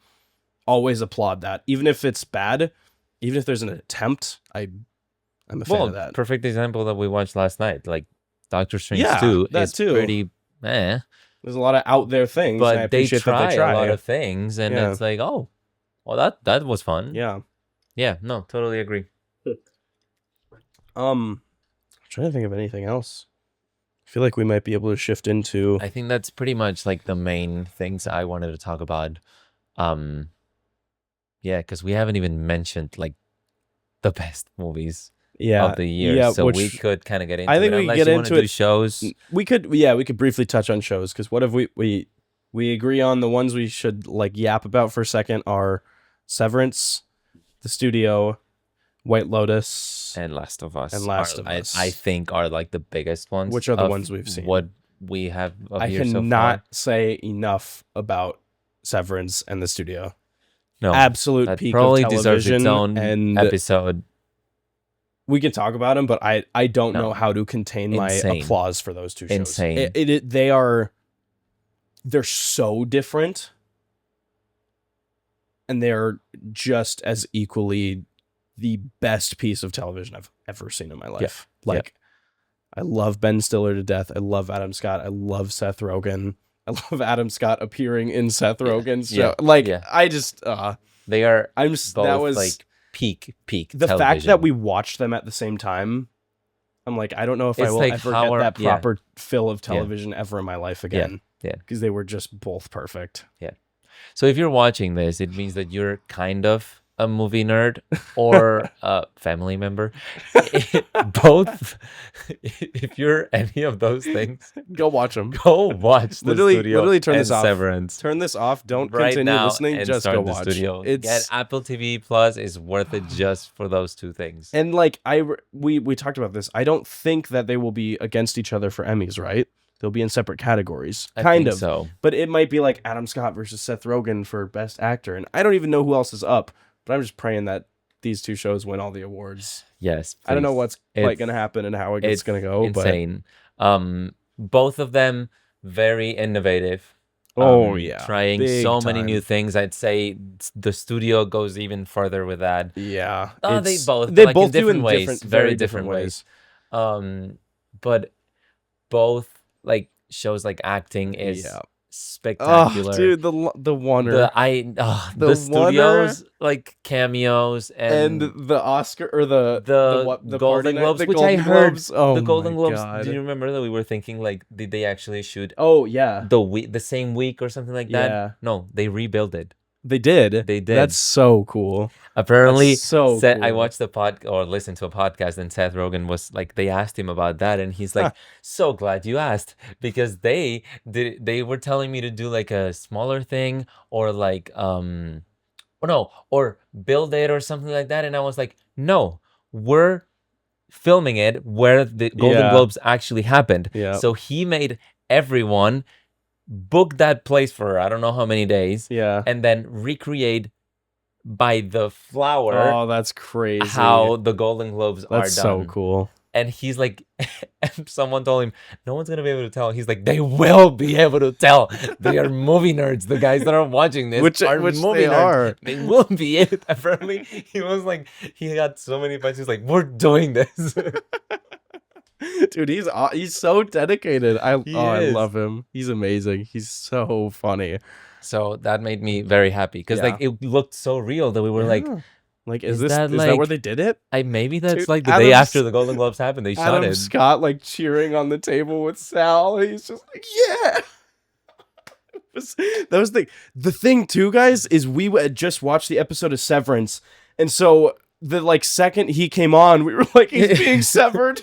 always applaud that, even if it's bad, even if there's an attempt. I'm a fan of that. Perfect example that we watched last night, like Doctor Strange 2. It's pretty There's a lot of out there things, but and I appreciate that they try a lot of things, and it's like, oh, well, that was fun. Yeah, no, totally agree. I'm trying to think of anything else. I feel like we might be able to shift into. I think that's pretty much like the main things I wanted to talk about. Yeah, because we haven't even mentioned like the best movies of the year, so we could kind of get into it. I think we can get into it. Shows. We could briefly touch on shows, because what if we agree on the ones we should like yap about for a second are Severance, The Studio, White Lotus, and Last of Us. I think are like the biggest ones. Which are the ones we've seen? What we have. I cannot say enough about Severance and The Studio. No, absolute peak probably of television, deserves its own episode. We can talk about them, but I don't know how to contain my applause for those two shows. Insane. They're so different, and they're just as equally the best piece of television I've ever seen in my life. I love Ben Stiller to death. I love Adam Scott. I love Seth Rogen. I love Adam Scott appearing in Seth Rogen's show. I just they are. Both, that was like peak. The television. fact that we watched them at the same time, I'm like, I don't know if I will ever get that proper fill of television ever in my life again. Yeah, because they were just both perfect. Yeah. So if you're watching this, it means that you're kind of a movie nerd or a family member. Both. If you're any of those things, go watch them. Go watch The Studio. Literally turn this off. Severance. Turn this off. Don't continue listening. Just go watch. The Studio. Get Apple TV Plus is worth it just for those two things. And like we talked about this. I don't think that they will be against each other for Emmys, right? They'll be in separate categories. Kind of. So. But it might be like Adam Scott versus Seth Rogen for Best Actor. And I don't even know who else is up. But I'm just praying that these two shows win all the awards. Yes, please. I don't know what's quite going to happen and how it's going to go. Insane. But both of them very innovative. Trying big so time. Many new things. I'd say The Studio goes even further with that. Yeah, they both do different in ways, very different ways. But both like shows like acting is spectacular. dude, the Wonder, The studios like cameos and and the Oscar or the the party Golden night, Globes, the which Golden I heard Globes. Oh the Golden my Globes. God. Do you remember that we were thinking like, did they actually shoot Oh yeah, the same week or something like that? yeah. No, they rebuilt it. They did. They did. That's so cool. Apparently, That's so I cool. watched or listened to a podcast, and Seth Rogen was like, they asked him about that, and he's like, so glad you asked, because they were telling me to do like a smaller thing, or like or build it or something like that, and I was like, no, we're filming it where the Golden Yeah. Globes actually happened. Yeah. So he made everyone book that place for I don't know how many days, Yeah. and then recreate by the flower Oh, that's crazy. how the Golden Globes are done. That's so cool. And he's like, and someone told him, no one's gonna be able to tell. He's like, they will be able to tell. They are movie nerds. The guys that are watching this Which movie they nerds. are. They will be it. Apparently, he was like, he got so many punches. Like, we're doing this. Dude, he's so dedicated. I is. love him. He's amazing. He's so funny. So that made me very happy because like it looked so real that we were like, is that that where like- they did it? maybe that's Dude, like the day Adam's- after the Golden Globes happened. They shot Adam it. Scott like cheering on the table with Sal. He's just like, yeah. That was the thing too, guys, is we had just watched the episode of Severance, and so the like second he came on, we were like, he's being severed.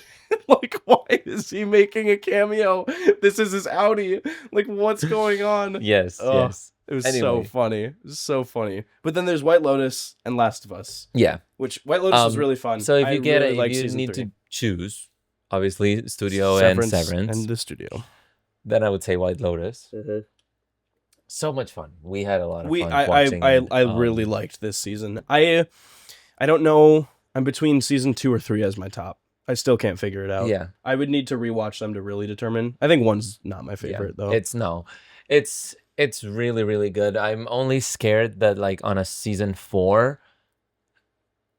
Like, why is he making a cameo? This is his Audi. Like, what's going on? Yes, Ugh. yes. It was Anyway. so funny. It was so funny. But then there's White Lotus and Last of Us, Yeah. which White Lotus was really fun. So if I you get really it, liked if you season need 3. to choose, obviously studio and Severance, and the studio. then I would say White Lotus. So much fun. We had a lot of fun I watching. I really liked this season. I don't know. I'm between season 2 or 3 as my top. I still can't figure it out. Yeah. I would need to rewatch them to really determine. I think 1's not my favorite though. It's really, really good. I'm only scared that like on a season 4,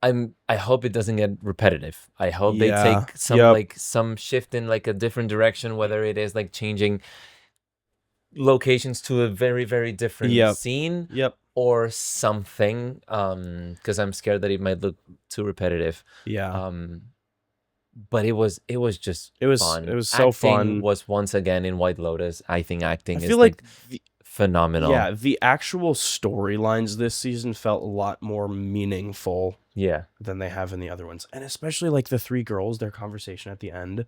I hope it doesn't get repetitive. I hope they take some like some shift in like a different direction, whether it is like changing locations to a very, very different scene. Yep. Or something. Because I'm scared that it might look too repetitive. Yeah. But it was just fun. It was so Acting fun. was once again in White Lotus. I think acting I is feel like the, phenomenal. yeah, the actual storylines this season felt a lot more meaningful Yeah. than they have in the other ones. And especially like the 3 girls, their conversation at the end.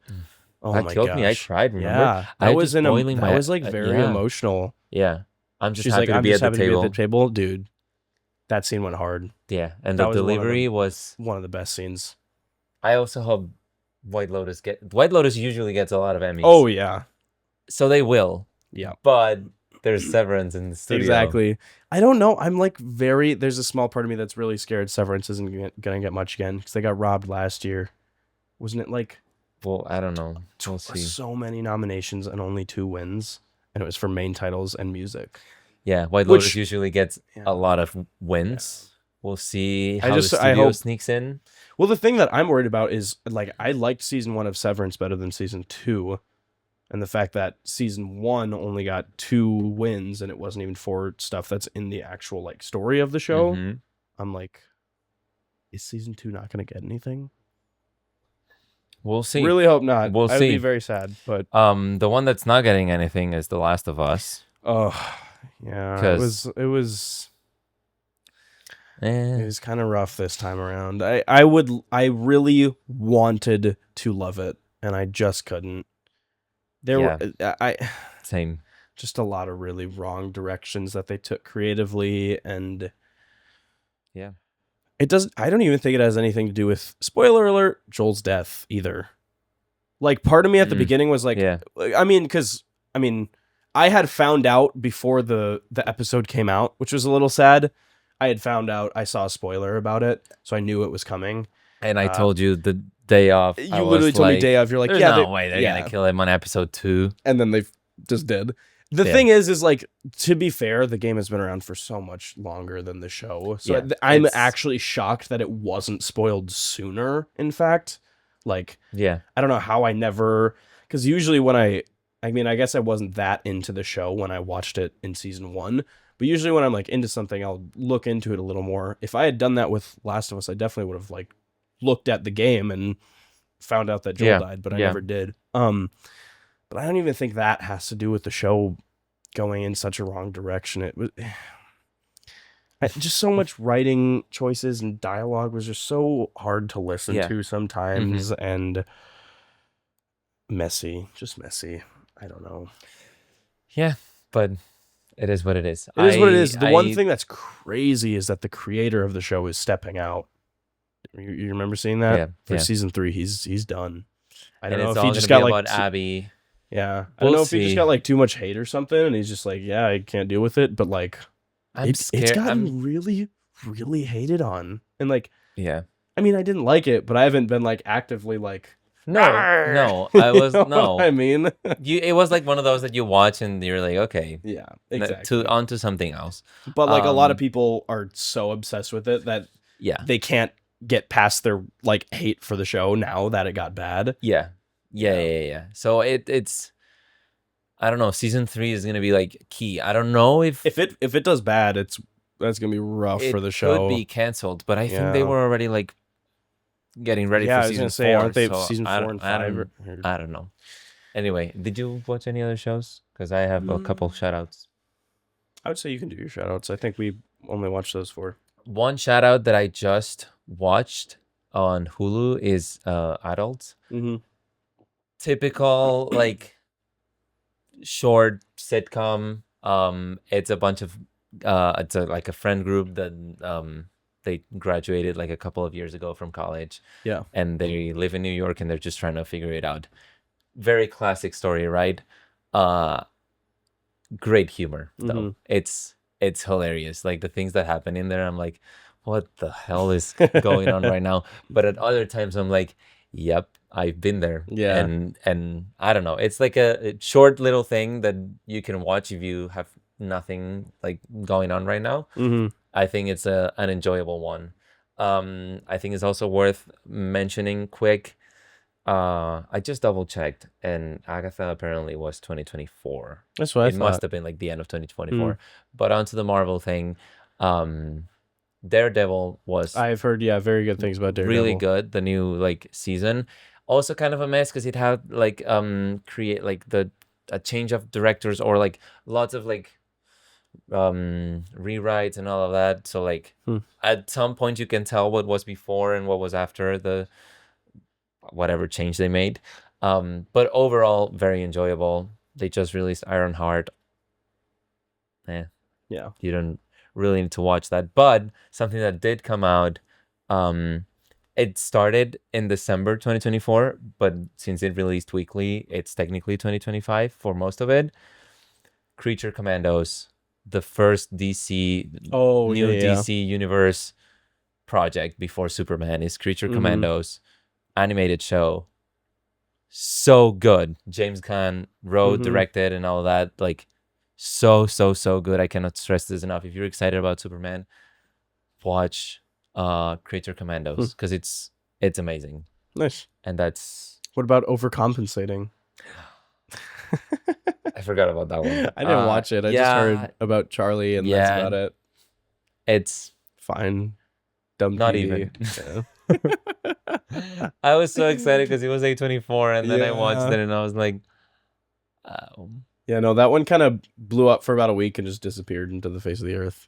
Oh That my killed gosh. me. I cried, remember? Yeah. I That was just boiling that my- was like very yeah. emotional. Yeah. I'm just She's happy like, to I'm be just at happy the to be table. at the table. Dude, that scene went hard. Yeah. And That the was one of delivery them. was One of the best scenes. I also hope White Lotus usually gets a lot of Emmys. Oh yeah. So they will. Yeah. But there's Severance in the studio. Exactly. I don't know. I'm like there's a small part of me that's really scared Severance isn't going to get much again because they got robbed last year. Wasn't it like Well, I don't know. We'll see. so many nominations and only 2 wins? And it was for main titles and music. Yeah, White Which- Lotus usually gets a lot of wins. We'll see how I the studio hope- sneaks in. Well, the thing that I'm worried about is like I liked season 1 of Severance better than season 2. And the fact that season 1 only got 2 wins and it wasn't even for stuff that's in the actual like story of the show. Mhm. I'm like, is season 2 not going to get anything? We'll see. Really hope not. We'll I'd see. be very sad, but The one that's not getting anything is The Last of Us. oh, yeah. It was kind of rough this time around. I really wanted to love it and I just couldn't. Same. Just a lot of really wrong directions that they took creatively, and Yeah. I don't even think it has anything to do with, spoiler alert, Joel's death either. Like part of me at the beginning was like, Yeah. I had found out before the episode came out, which was a little sad. I had found out, I saw a spoiler about it, so I knew it was coming. And I told you the day off. You literally told me day of. You're like, There's yeah, no way they're gonna kill him on episode 2. And then they just did. The thing is like, to be fair, the game has been around for so much longer than the show. So Yeah, I'm actually shocked that it wasn't spoiled sooner, in fact. Like, Yeah. I don't know how I never... Because usually when I I mean, I guess I wasn't that into the show when I watched it in season 1, but usually when I'm like into something, I'll look into it a little more. If I had done that with Last of Us, I definitely would have like looked at the game and found out that Joel Yeah, died, but I yeah, never did. But I don't even think that has to do with the show going in such a wrong direction. It was just so much writing choices and dialogue was just so hard to listen yeah. to sometimes, and just messy. I don't know. Yeah, but it is what it is. It is what it is. The one thing that's crazy is that the creator of the show is stepping out. You remember seeing that? Yeah, For yeah. season 3, he's done. I don't And know it's if he all just gonna got be like about Abby. yeah. I don't We'll know if he just see. got like too much hate or something, and he's just like, yeah, I can't deal with it. But like, I'm it's scared. gotten really, really hated on, and like, Yeah. I mean, I didn't like it, but I haven't been like actively like, No, "Arr!" no. I You was know no. what I mean, It was like one of those that you watch and you're like, okay, yeah, exactly. to onto something else. But like a lot of people are so obsessed with it that Yeah, they can't get past their like hate for the show now that it got bad. yeah. So it's I don't know. Season 3 is gonna be like key. I don't know if If it does bad, that's gonna be rough for the show. could be canceled, but I think they Yeah. were already like getting ready Yeah, for I was season gonna say, 4. aren't they So season 4 and 5? I don't know. Anyway, did you watch any other shows? Because I have a couple shout outs. I would say you can do your shout outs. I think we only watched those 4. One shout out that I just watched on Hulu is Adults. Mm-hmm. Typical like short sitcom. It's a bunch of it's like a friend group that they graduated like a couple of years ago from college. Yeah. And they live in New York and they're just trying to figure it out. Very classic story, right? Great humor though. It's hilarious. Like the things that happen in there, I'm like, what the hell is going on right now? But at other times I'm like, yep, I've been there. Yeah. And I don't know. It's like a short little thing that you can watch if you have nothing like going on right now. Mm-hmm. I think it's an enjoyable one. I think it's also worth mentioning quick. I just double checked, and Agatha apparently was 2024. That's what I It thought. must have been like the end of 2024. But onto the Marvel thing, Daredevil was I've heard very good things about Daredevil. really good. The new like season, also kind of a mess because it had like create like a change of directors or like lots of like rewrites and all of that. So like at some point you can tell what was before and what was after the whatever change they made. But overall very enjoyable. They just released Ironheart. Yeah, you don't really need to watch that. But something that did come out, it started in December 2024, but since it released weekly, it's technically 2025 for most of it. Creature Commandos, the first DC DC universe project before Superman, is Creature Commandos animated show. So good. James Gunn wrote, directed, and all that. Like so good. I cannot stress this enough. If you're excited about Superman, watch Creature Commandos because it's amazing. Nice. And that's what about Overcompensating? I forgot about that one. I didn't watch it. I just heard about Charlie, and that's about it. It's fine. Dumb not TV. even. Yeah. I was so excited because it was A24, and then I watched it, and I was like, oh. Yeah, no, that one kind of blew up for about a week and just disappeared into the face of the earth.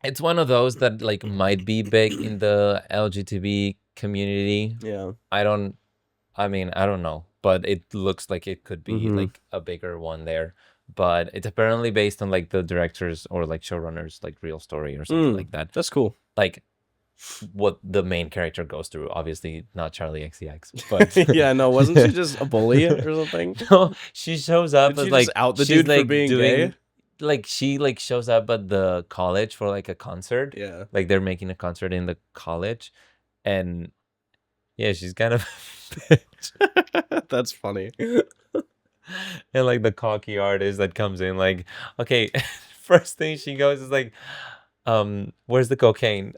It's one of those that like might be big in the LGBT community. Yeah. I don't know, but it looks like it could be like a bigger one there. But it's apparently based on like the directors or like showrunners like real story or something like that. That's cool. Like what the main character goes through. Obviously not Charlie XCX, but yeah, no, wasn't she just a bully or something? No, she shows up Did as she like just out the she's dude like for being gay? Like she like shows up at the college for like a concert. Yeah. Like they're making a concert in the college, and yeah, she's kind of bitch. That's funny. And like the cocky artist that comes in, like, okay, first thing she goes is like, where's the cocaine?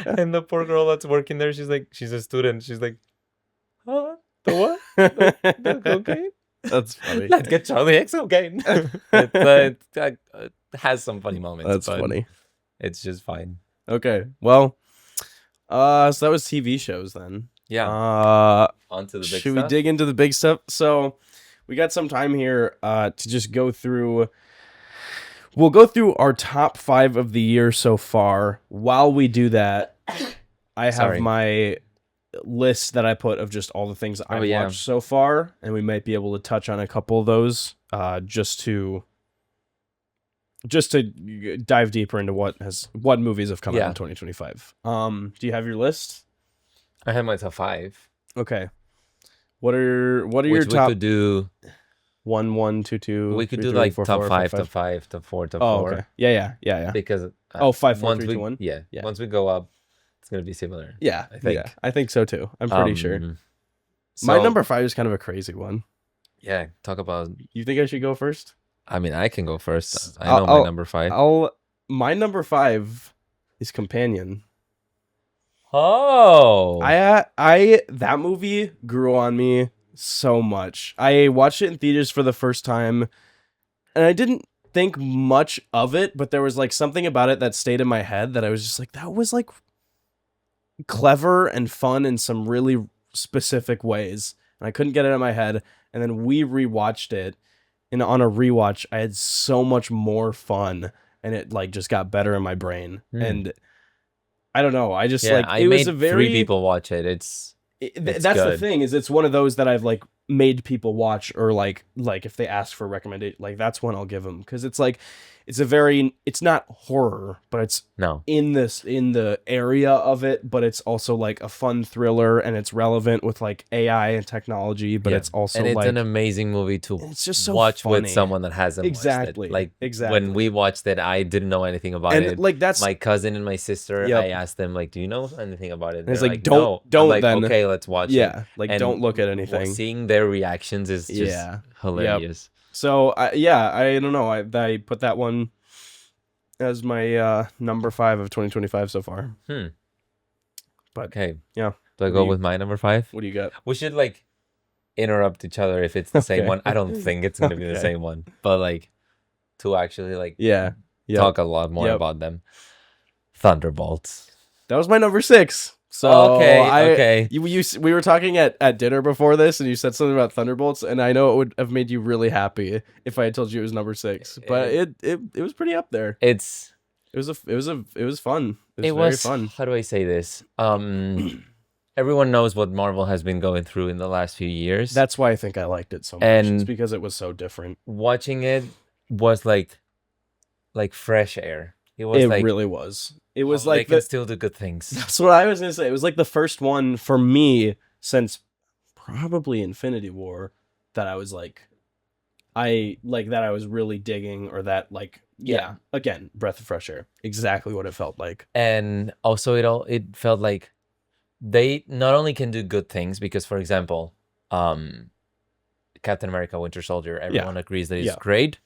And the poor girl that's working there, she's a student. She's like, huh? The what? The cocaine? That's funny. Let's get Charlie X cocaine. It has some funny moments. That's but funny. It's just fine. Okay. Well, so that was TV shows then. Yeah. On to the big stuff. Should we dig into the big stuff? So we got some time here to just go through. We'll go through our top 5 of the year so far. While we do that, I have my list that I put of just all the things I've watched so far, and we might be able to touch on a couple of those just to dive deeper into what movies have come out in 2025. Do you have your list? I have my top 5. Okay. What are your top? We could do 1, 1, 2, 2. We could 3, do 3, like 4, top 4, 5, 5. top 5, top 4, top 4. Okay. Yeah. Because 5, 4, 3, 2, 1. Yeah. Once we go up, it's gonna be similar. Yeah, I think. Yeah, I think so too. I'm pretty sure. So, my number 5 is kind of a crazy one. Yeah, talk about. You think I should go first? I mean, I can go first. I know my number 5. My number 5 is Companion. Oh, I that movie grew on me so much. I watched it in theaters for the first time, and I didn't think much of it, but there was like something about it that stayed in my head that I was just like, that was like clever and fun in some really specific ways, and I couldn't get it out of my head. And then we rewatched it, and on a rewatch, I had so much more fun, and it like just got better in my brain. And I don't know. I just it was a very 3 people watch it. It's that's good. the thing is it's one of those that I've like made people watch, or like if they ask for a recommendation, like that's one I'll give them, because it's like it's not horror, but it's in the area of it, but it's also like a fun thriller, and it's relevant with like AI and technology, but it's also and it's like an amazing movie to it's just so watch funny. with someone that hasn't Exactly. watched it. When we watched it, I didn't know anything about and it. like that's my cousin and my sister. Yep. I asked them like, "Do you know anything about it?" And it's They're like, "No." don't I'm like, then. Okay, let's watch it. Yeah, like And don't look at anything. Seeing their reactions is just hilarious. So I don't know. I put that one as my number 5 of 2025 so far. But okay, yeah. Do I go with my number 5? What do you got? We should like interrupt each other if it's the same one. I don't think it's gonna be the same one, but like to actually like talk a lot more about them. Thunderbolts. That was my number 6. So okay. We were talking at dinner before this, and you said something about Thunderbolts, and I know it would have made you really happy if I had told you it was number 6. But it was pretty up there. It was fun. It was very fun. How do I say this? Everyone knows what Marvel has been going through in the last few years. That's why I think I liked it so much. And it's because it was so different. Watching it was like fresh air. It really was. It was they can still do good things. That's what I was gonna say. It was like the first one for me since probably Infinity War that I was like, that I was really digging, or that again, breath of fresh air. Exactly what it felt like. And also it felt like they not only can do good things, because for example, Captain America Winter Soldier, everyone agrees that it's great,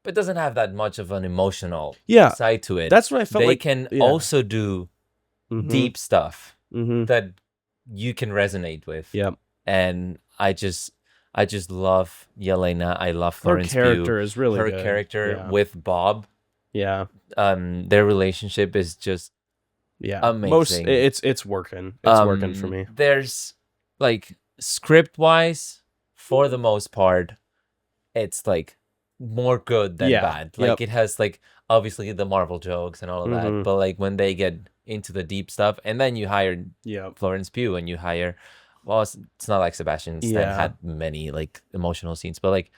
but it doesn't have that much of an emotional side to it. That's what I felt they like. They can also do deep stuff that you can resonate with. Yep. And I just love Yelena. I love Florence Pugh. Her character is really good. Her character with Bob. Yeah. Their relationship is just amazing. It's working. It's working for me. There's like script wise, for the most part, it's like more good than bad. Like it has like obviously the Marvel jokes and all of that, but like when they get into the deep stuff, and then you hire Florence Pugh, and you hire it's not like Sebastian Stan had many like emotional scenes, but like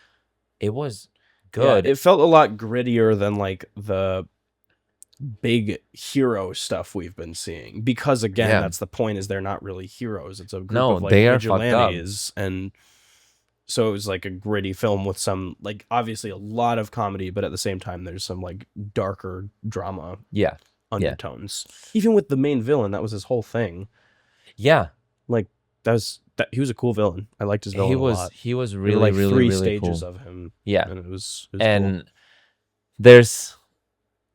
it was good. It felt a lot grittier than like the big hero stuff we've been seeing, because again that's the point, is they're not really heroes. It's a group of like they are vigilantes, and so it was like a gritty film with some like obviously a lot of comedy, but at the same time there's some like darker drama undertones. Even with the main villain, that was his whole thing. Like he was a cool villain. I liked his villain a lot. He was really really stages cool. of him. And it was and cool. there's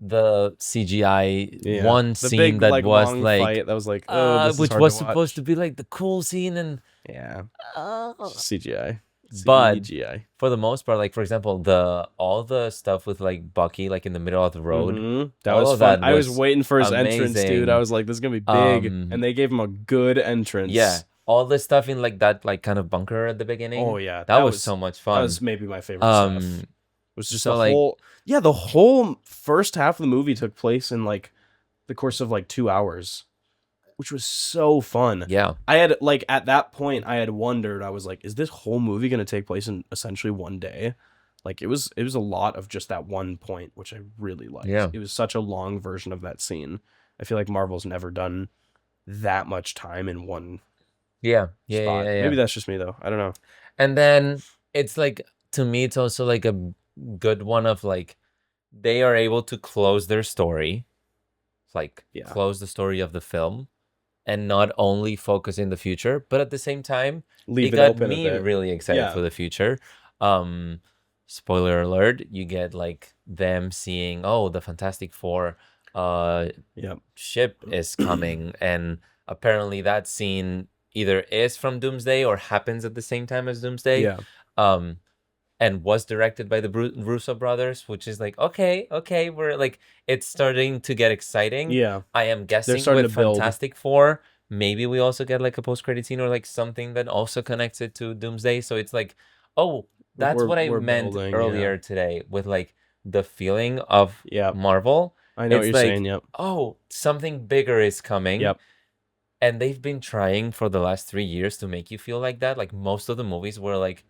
the CGI Yeah. one The scene big, that like, was long like fight that was like, oh, this is which hard was to supposed to watch. be like the cool scene, and Yeah. uh, CGI. but CGI. for the most part, like for example, all the stuff with like Bucky like in the middle of the road, That all was of fun. that I was was waiting for his entrance, dude. I amazing. was like, this is gonna be big. And they gave him a good entrance. Yeah, all the stuff in like that like kind of bunker at the beginning. Oh yeah. that was so much fun. That was maybe my favorite stuff. It was just so, the like- whole the whole first half of the movie took place in like the course of like 2 hours, which was so fun. Yeah. I had like at that point I had wondered, I was like, is this whole movie gonna take place in essentially one day? Like it was a lot of just that one point, which I really liked. Yeah. It was such a long version of that scene. I feel like Marvel's never done that much time in one Yeah. spot. Maybe that's just me though. I don't know. And then it's like, to me, it's also like a good one of like, they are able to close their story, like close the story of the film, and not only focus in the future, but at the same time, Leave it got open a me bit. really excited for the future. Spoiler alert, you get like them seeing, oh, the Fantastic Four ship is coming, and apparently that scene either is from Doomsday or happens at the same time as Doomsday. Yeah. And was directed by the Russo brothers, which is like, okay, we're like, it's starting to get exciting. Yeah. I am guessing starting with to build. Fantastic Four, maybe we also get like a post-credit scene or like something that also connects it to Doomsday. So it's like, oh, that's what I meant building, earlier today with like the feeling of Marvel. I know what It's you're like, saying. Yep. Oh, something bigger is coming. Yep. And they've been trying for the last 3 years to make you feel like that. Like most of the movies were like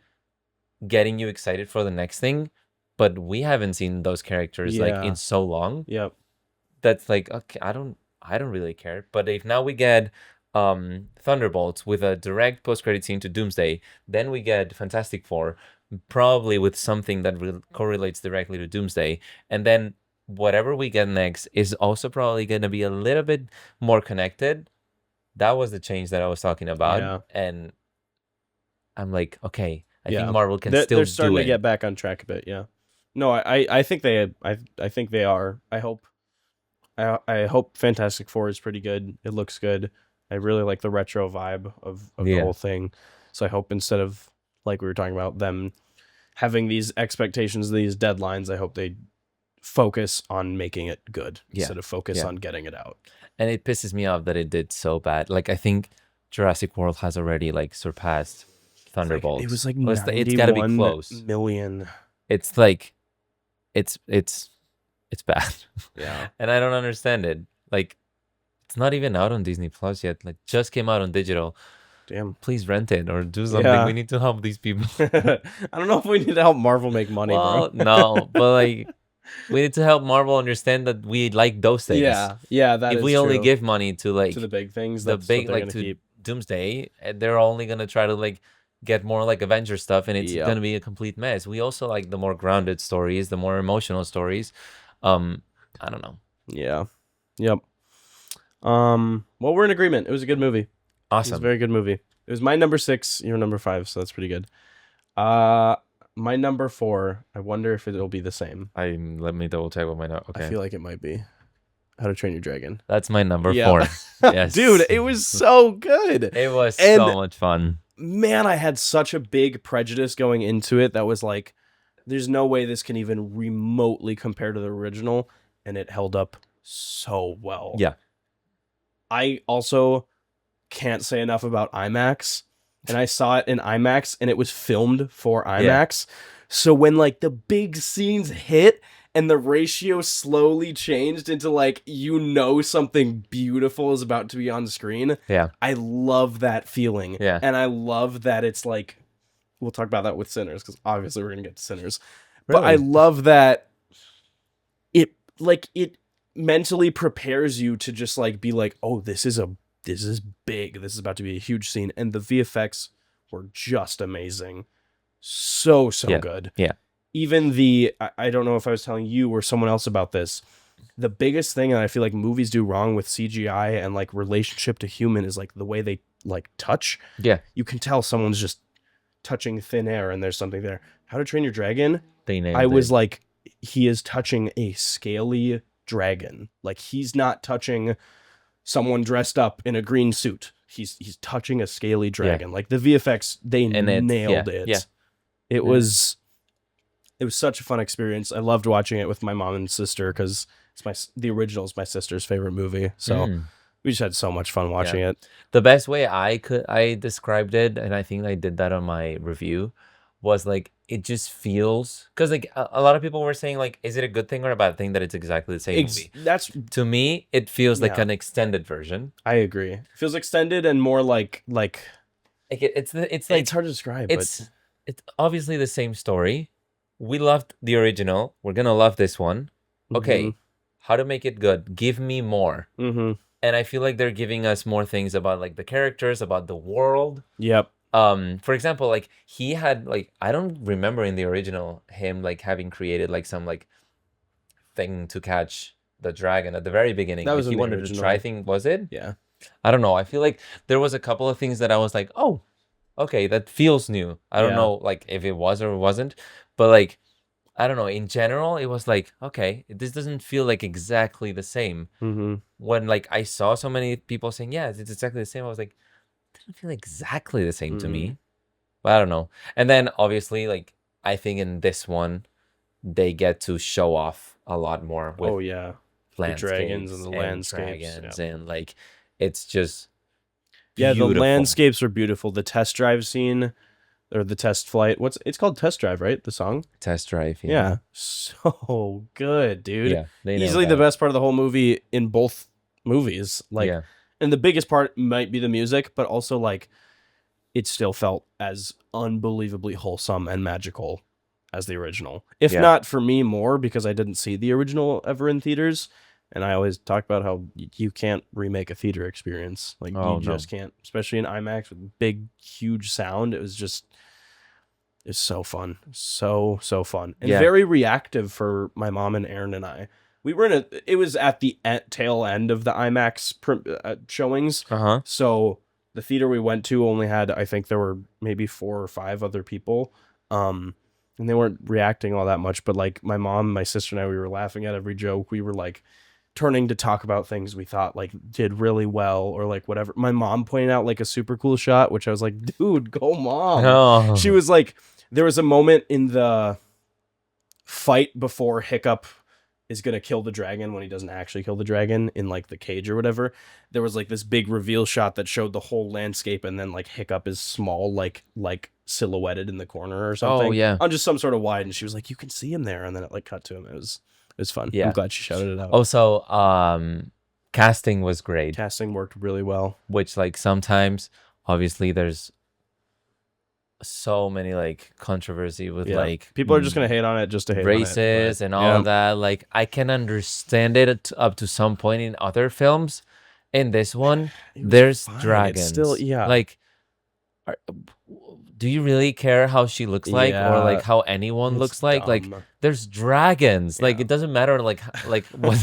getting you excited for the next thing, but we haven't seen those characters like in so long. Yep. That's like, okay, I don't really care. But if now we get Thunderbolts with a direct post-credit scene to Doomsday, then we get Fantastic Four, probably with something that correlates directly to Doomsday, and then whatever we get next is also probably going to be a little bit more connected. That was the change that I was talking about, and I'm like, okay, I think Marvel can still do it. They're starting to get back on track a bit. Yeah. No, I think I think they are. I hope Fantastic Four is pretty good. It looks good. I really like the retro vibe of the whole thing. So I hope instead of, like we were talking about, them having these expectations, these deadlines, I hope they focus on making it good instead of focus on getting it out. And it pisses me off that it did so bad. Like, I think Jurassic World has already like surpassed Thunderbolts. It was like it's got to be close. Million. It's like, it's bad. Yeah. And I don't understand it. Like, it's not even out on Disney Plus yet. Like, just came out on digital. Damn. Please rent it or do something. Yeah. We need to help these people. I don't know if we need to help Marvel make money, bro. No, but like, we need to help Marvel understand that we like those things. Yeah, that if is we true. only give money to like to the big things, the big like to keep. Doomsday, they're only gonna try to like get more like Avenger stuff, and it's gonna be a complete mess. We also like the more grounded stories, the more emotional stories. I don't know. Yeah. Yep. Well, we're in agreement. It was a good movie. Awesome. It was a very good movie. It was my number 6, your number 5, so that's pretty good. My number 4, I wonder if it'll be the same. Let me double check what my okay. I feel like it might be How to Train Your Dragon. That's my number 4. Yes. Dude, it was so good. It was so much fun. Man, I had such a big prejudice going into it that was like, there's no way this can even remotely compare to the original, and it held up so well. Yeah. I also can't say enough about IMAX, and I saw it in IMAX, and it was filmed for IMAX. So when like the big scenes hit and the ratio slowly changed into like, something beautiful is about to be on screen. Yeah. I love that feeling. Yeah. And I love that it's like, we'll talk about that with Sinners, because obviously we're going to get to Sinners. Really? But I love that it mentally prepares you to just like be like, oh, this is big. This is about to be a huge scene. And the VFX were just amazing. So good. Yeah. Even I don't know if I was telling you or someone else about this. The biggest thing that I feel like movies do wrong with CGI and like relationship to human is like the way they like touch. Yeah. You can tell someone's just touching thin air and there's something there. How to Train Your Dragon, They named I was it. like, he is touching a scaly dragon. Like, he's not touching someone dressed up in a green suit. He's touching a scaly dragon. Like, the VFX, they nailed it. Yeah. It was such a fun experience. I loved watching it with my mom and sister because the original is my sister's favorite movie. So we just had so much fun watching it. The best way I described it, and I think I did that on my review, was like, it just feels, because like a lot of people were saying like, is it a good thing or a bad thing that it's exactly the same movie? That's, to me, it feels like an extended version. I agree. It feels extended and more like it's like, it's hard to describe. It's obviously the same story. We loved the original. We're gonna love this one. Okay, how to make it good? Give me more. And I feel like they're giving us more things about like the characters, about the world. Yep. For example, like he had like, I don't remember in the original him like having created like some like thing to catch the dragon at the very beginning. That was like, he wanted to try thing. Was it? Yeah. I don't know. I feel like there was a couple of things that I was like, oh, okay, that feels new. I don't know like if it was or wasn't, but like, I don't know. In general, it was like, okay, this doesn't feel like exactly the same. When like I saw so many people saying, yeah, it's exactly the same, I was like, it doesn't feel exactly the same to me. But I don't know. And then obviously, like, I think in this one, they get to show off a lot more with the dragons and the landscapes. And like, it's just beautiful. The landscapes are beautiful. The test drive scene. Or the test flight. It's called Test Drive, right? The song? Test Drive. Yeah. So good, dude. Yeah. Easily the best part of the whole movie in both movies. Like, and the biggest part might be the music, but also like it still felt as unbelievably wholesome and magical as the original. If not for me more, because I didn't see the original ever in theaters. And I always talk about how you can't remake a theater experience. Like, you just can't, especially in IMAX with big, huge sound. It's so fun. So fun. And very reactive for my mom and Aaron and I. We were it was at the tail end of the IMAX showings. So the theater we went to only had, I think there were maybe 4 or 5 other people. And they weren't reacting all that much. But like my mom, my sister and I, we were laughing at every joke. We were like turning to talk about things we thought like did really well or like whatever. My mom pointed out like a super cool shot, which I was like, dude, go mom. She was like, there was a moment in the fight before Hiccup is going to kill the dragon when he doesn't actually kill the dragon in like the cage or whatever. There was like this big reveal shot that showed the whole landscape and then like Hiccup is small, like silhouetted in the corner or something. Oh yeah. On just some sort of wide. And she was like, you can see him there. And then it like cut to him. It was fun. Yeah. I'm glad she shouted it out. Also, casting was great. Casting worked really well. Which like sometimes, obviously, there's so many like controversy with like people are just gonna hate on it just to hate races and all of that. Like I can understand it up to some point in other films. In this one, there's dragons. Still, like. Do you really care how she looks like or like how anyone looks like? Like there's dragons. Like it doesn't matter like what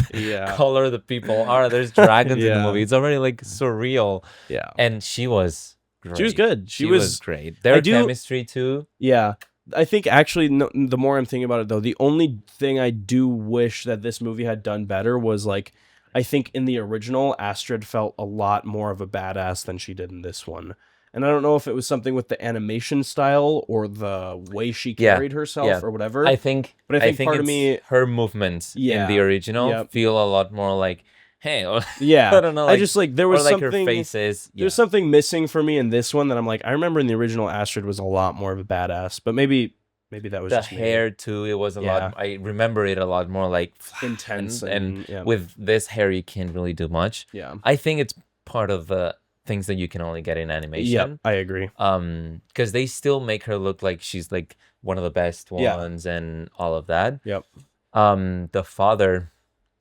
color the people are. There's dragons in the movie. It's already like surreal. Yeah. And she was great. She was good. She was great. Their chemistry too. Yeah. I think actually the more I'm thinking about it though, the only thing I do wish that this movie had done better was like, I think in the original, Astrid felt a lot more of a badass than she did in this one. And I don't know if it was something with the animation style or the way she carried herself or whatever. I think part of me, her movements in the original feel a lot more like, hey, I don't know. Like, I just like there was like something. Her faces. There's something missing for me in this one that I'm like, I remember in the original Astrid was a lot more of a badass, but maybe that was the just hair too. It was a lot. I remember it a lot more like intense, and with this hair you can't really do much. Yeah, I think it's part of the things that you can only get in animation. Yeah, I agree. Because they still make her look like she's like one of the best ones and all of that. Yep. The father.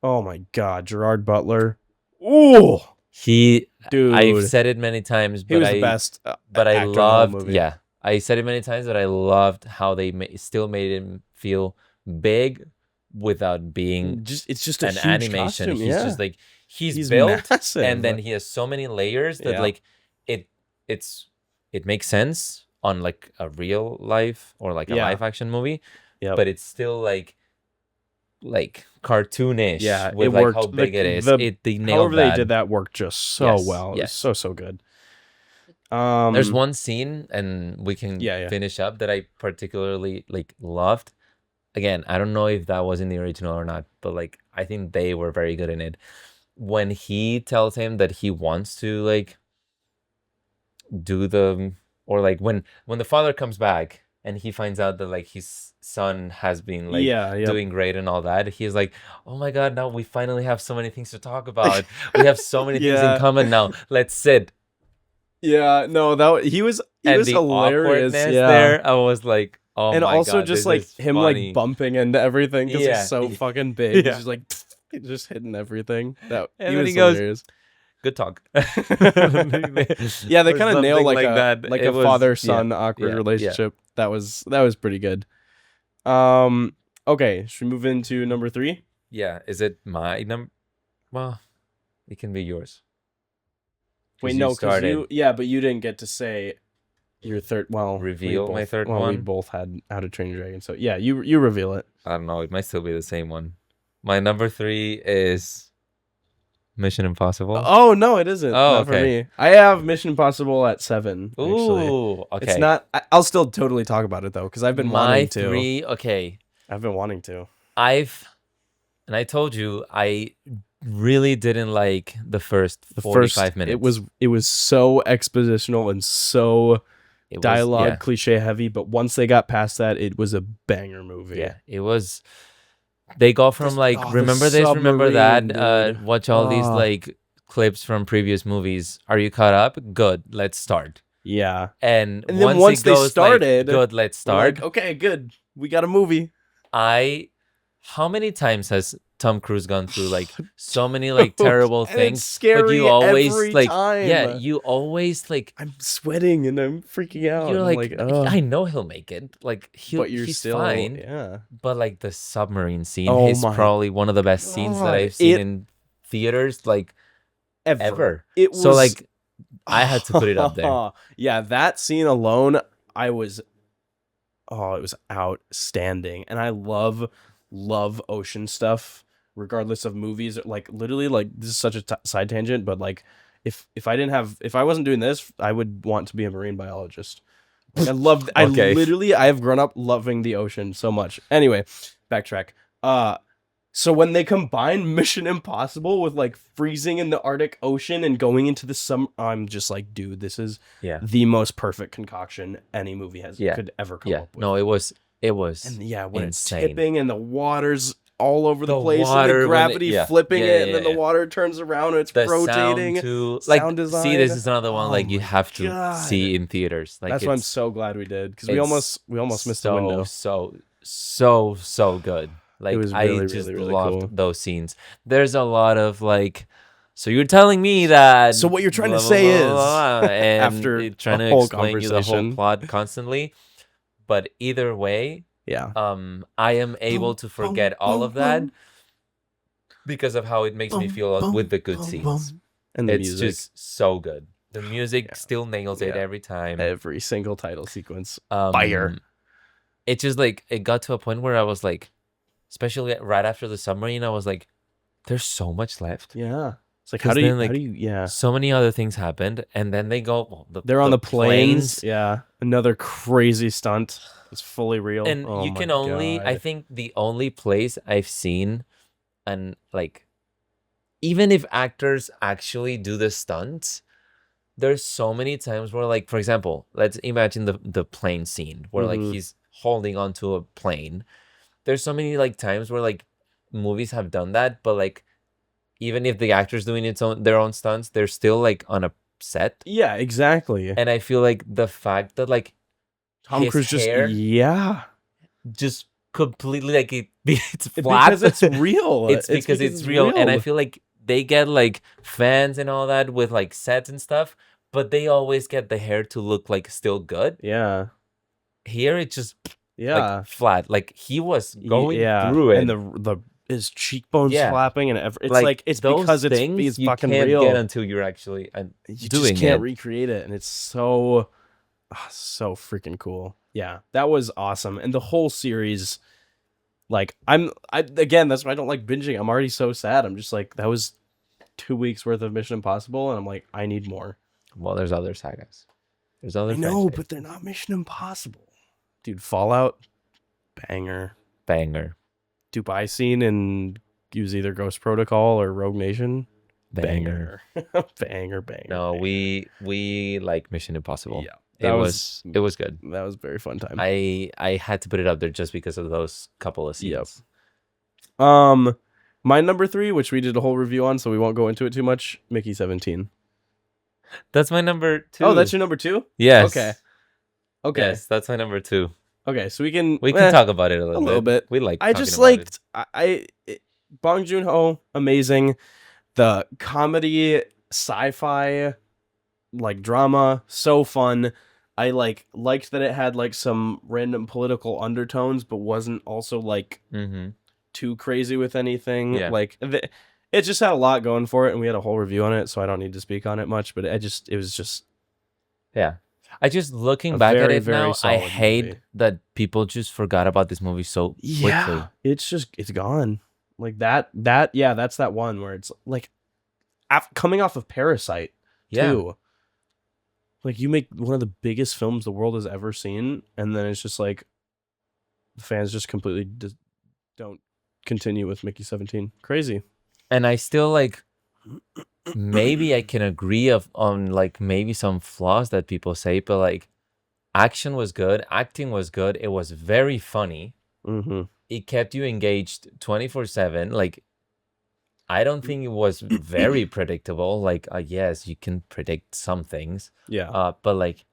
Oh my God, Gerard Butler. Ooh, dude. I've said it many times, but he was the best. But I loved. Yeah, I said it many times, but I loved how they still made him feel big without being it's just an animation. Costume, he's just like he's built massive. And then he has so many layers that like it makes sense on like a real life or like a live action movie, but it's still like like cartoonish Yeah, with it like worked. how big it is. The They nailed however that. they did that worked just so Yes, well. It was yes. so good. There's one scene, and we can Yeah. finish up, that I particularly like loved. Again, I don't know if that was in the original or not, but like I think they were very good in it. When he tells him that he wants to like do the, or like when the father comes back and he finds out that like his son has been like doing great and all that, he's like, oh my god, now we finally have so many things to talk about. We have so many things in common now. Let's sit. Yeah, no, he was And the hilarious. awkwardness Yeah. there, I was like, oh And my also god, just this like is him funny. like bumping into everything because Yeah. he's so fucking big. Yeah. He's just like just hitting everything. And he then was he goes, hilarious. good talk. Yeah, they Or kind of nail something like that. a It was, father-son awkward yeah. relationship. That was pretty good. Okay, should we move into number 3? Yeah, is it my number? Well, it can be yours. Wait, no, because but you didn't get to say your third. Well, reveal my third We one. both had How to Train Your Dragon, so yeah, you reveal it. I don't know. It might still be the same one. My number 3 is Mission Impossible. Oh no, it isn't. Oh, not for me. I have Mission Impossible at 7. Actually. Ooh, okay. It's not. I'll still totally talk about it though, because I've been wanting to. My 3. Okay. I've been wanting to. And I told you I really didn't like the first 45 minutes. It was so expositional and so dialogue cliche heavy, but once they got past that, it was a banger movie. Yeah, it was. They go from remember this, remember that. Watch all these like clips from previous movies. Are you caught up? Good. Let's start. Yeah. And then once they started, good. Let's start. Like, okay, good. We got a movie. How many times has Tom Cruise gone through like so many like terrible things? It's scary, but you always every like time. Yeah, you always like I'm sweating and I'm freaking out. You're like I know he'll make it. Like he's still fine. Yeah. But like the submarine scene is probably one of the best scenes that I've seen in theaters like ever. It was so like I had to put it up there. Yeah, that scene alone, it was outstanding. And I love ocean stuff, regardless of movies. Like literally, like this is such a side tangent, but like if I wasn't doing this, I would want to be a marine biologist. Like, I have grown up loving the ocean so much. Anyway, backtrack. So when they combine Mission Impossible with like freezing in the Arctic Ocean and going into the summer, I'm just like, dude, this is the most perfect concoction any movie could ever come up with. No, it was and when insane. It's tipping and the water's all over the place, and the gravity flipping it, and then the water turns around and it's rotating. Sound design. See, this is another one like you have to see in theaters. Like that's why I'm so glad we did, because we almost missed the window. So good. Like, it was really, I just really loved those scenes. There's a lot of like, so you're telling me that. So what you're trying to say is, and after trying to explain you the whole plot constantly, but either way, I am able to forget all of that because of how it makes me feel with the good scenes. And the it's music. just so good. The music still nails it every time. Every single title sequence, fire. It just like it got to a point where I was like, especially right after the submarine, I was like, there's so much left. Yeah. It's like, how do you, so many other things happened. And then they go, they're on the planes. Yeah. Another crazy stunt. It's fully real. And you can only, I think the only place I've seen, and like, even if actors actually do the stunts, there's so many times where like, for example, let's imagine the plane scene where like he's holding onto a plane. There's so many like times where like movies have done that, but like even if the actor's doing their own stunts, they're still like on a set. Yeah, exactly. And I feel like the fact that like Tom Cruise just completely like it's flat because it's real. It's because it's real, and I feel like they get like fans and all that with like sets and stuff, but they always get the hair to look like still good. Yeah. Here it just like flat, like he was going through it, and his cheekbones flapping, and it's like it's because it's fucking real. You can't get until you're actually doing it. You just can't recreate it, and it's so freaking cool. Yeah, that was awesome, and the whole series Like again, that's why I don't like binging. I'm already so sad. I'm just like, that was 2 weeks worth of Mission Impossible, and I'm like, I need more. Well, there's other sagas. There's other I know, franchises. but they're not Mission Impossible. Dude, Fallout, banger. Banger. Dubai scene in use either Ghost Protocol or Rogue Nation. Banger. Banger. No, banger. we like Mission Impossible. Yeah. It was good. That was a very fun time. I had to put it up there just because of those couple of scenes. Yep. My number 3, which we did a whole review on, so we won't go into it too much. Mickey 17. That's my number 2. Oh, that's your number 2? Yes. Okay. Yes, that's my number 2. Okay, so we can talk about it a little bit. We like. I just liked Bong Joon-ho, amazing. The comedy, sci-fi, like drama, so fun. I liked that it had like some random political undertones, but wasn't also like too crazy with anything. Yeah. Like it just had a lot going for it, and we had a whole review on it, so I don't need to speak on it much. But it was just yeah. I just looking back at it now, I hate movie. that people just forgot about this movie so quickly. It's gone. Like that's that one where it's like coming off of Parasite too. Like you make one of the biggest films the world has ever seen, and then it's just like the fans just completely don't continue with Mickey 17. Crazy. And I still like maybe I can agree on like maybe some flaws that people say, but like action was good, acting was good, it was very funny. It kept you engaged 24/7. Like I don't think it was very predictable. Like yes, you can predict some things. Yeah. But like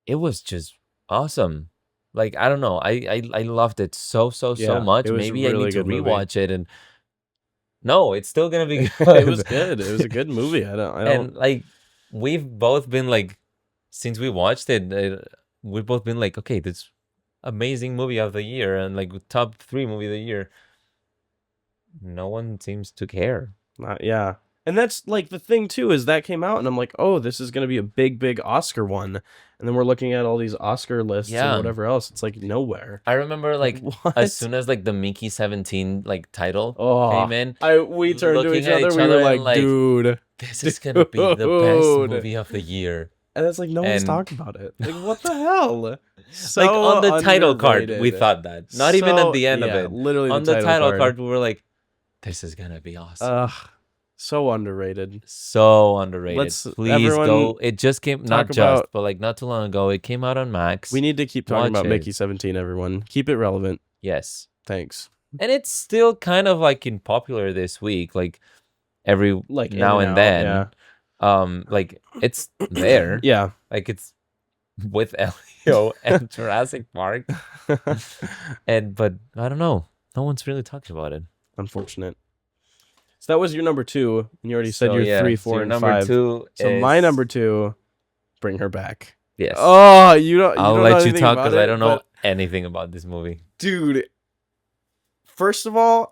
it was just awesome. Like I don't know, I loved it so much. Maybe I need to rewatch it. And no, it's still gonna be good. It was good. It was a good movie. I don't. And like we've both been like, since we watched it, we've both been like, okay, this amazing movie of the year and like top 3 movie of the year. No one seems to care. Yeah. And that's like the thing too, is that came out and I'm like, oh, this is gonna be a big Oscar one. And then we're looking at all these Oscar lists and whatever else. It's like nowhere. I remember like as soon as like the Mickey 17 like title came in, we turned to each other. We were like, dude, this is gonna be the best movie of the year. And it's like no one's talking about it. Like what the hell? So like on the title card, we thought that. Not even at the end of it. Literally on the title card, we were like, this is gonna be awesome. So underrated. So underrated. Please go. It just came, but like not too long ago. It came out on Max. We need to keep talking about Mickey 17, everyone. Keep it relevant. Yes. Thanks. And it's still kind of like in popular this week, like every like now and then. Yeah. Like it's there. Yeah. Like it's with Elio and Jurassic Park. But I don't know. No one's really talking about it. Unfortunate. So that was your number 2, and you already said your 3, 4, and number 5. 2. So my number 2, Bring Her Back. Yes. Oh, you don't. I'll don't let know you talk because I don't know anything about this movie, dude. First of all,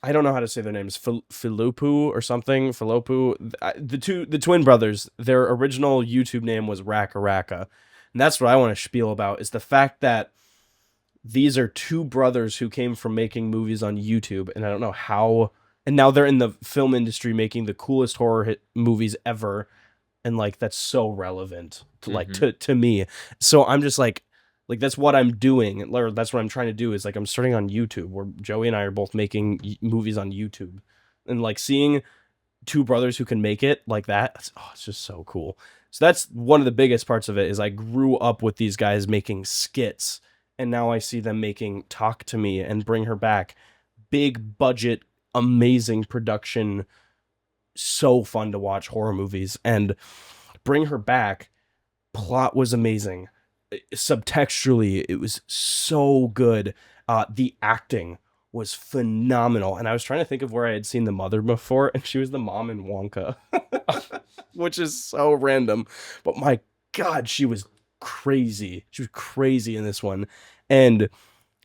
I don't know how to say their names, Filopu or something. Filopu. The twin brothers. Their original YouTube name was Raka Raka, and that's what I want to spiel about. Is the fact that these are 2 brothers who came from making movies on YouTube, and I don't know how. And now they're in the film industry making the coolest horror hit movies ever. And like, that's so relevant to like, to me. So I'm just like that's what I'm doing. Or that's what I'm trying to do is like, I'm starting on YouTube where Joey and I are both making movies on YouTube, and like seeing 2 brothers who can make it like that. It's just so cool. So that's one of the biggest parts of it is I grew up with these guys making skits, and now I see them making Talk to Me and Bring Her Back. Big budget, amazing production, so fun to watch horror movies. And Bring Her Back, plot was amazing. Subtextually, it was so good. The acting was phenomenal. And I was trying to think of where I had seen the mother before, and she was the mom in Wonka, which is so random. But my God, she was crazy. She was crazy in this one. And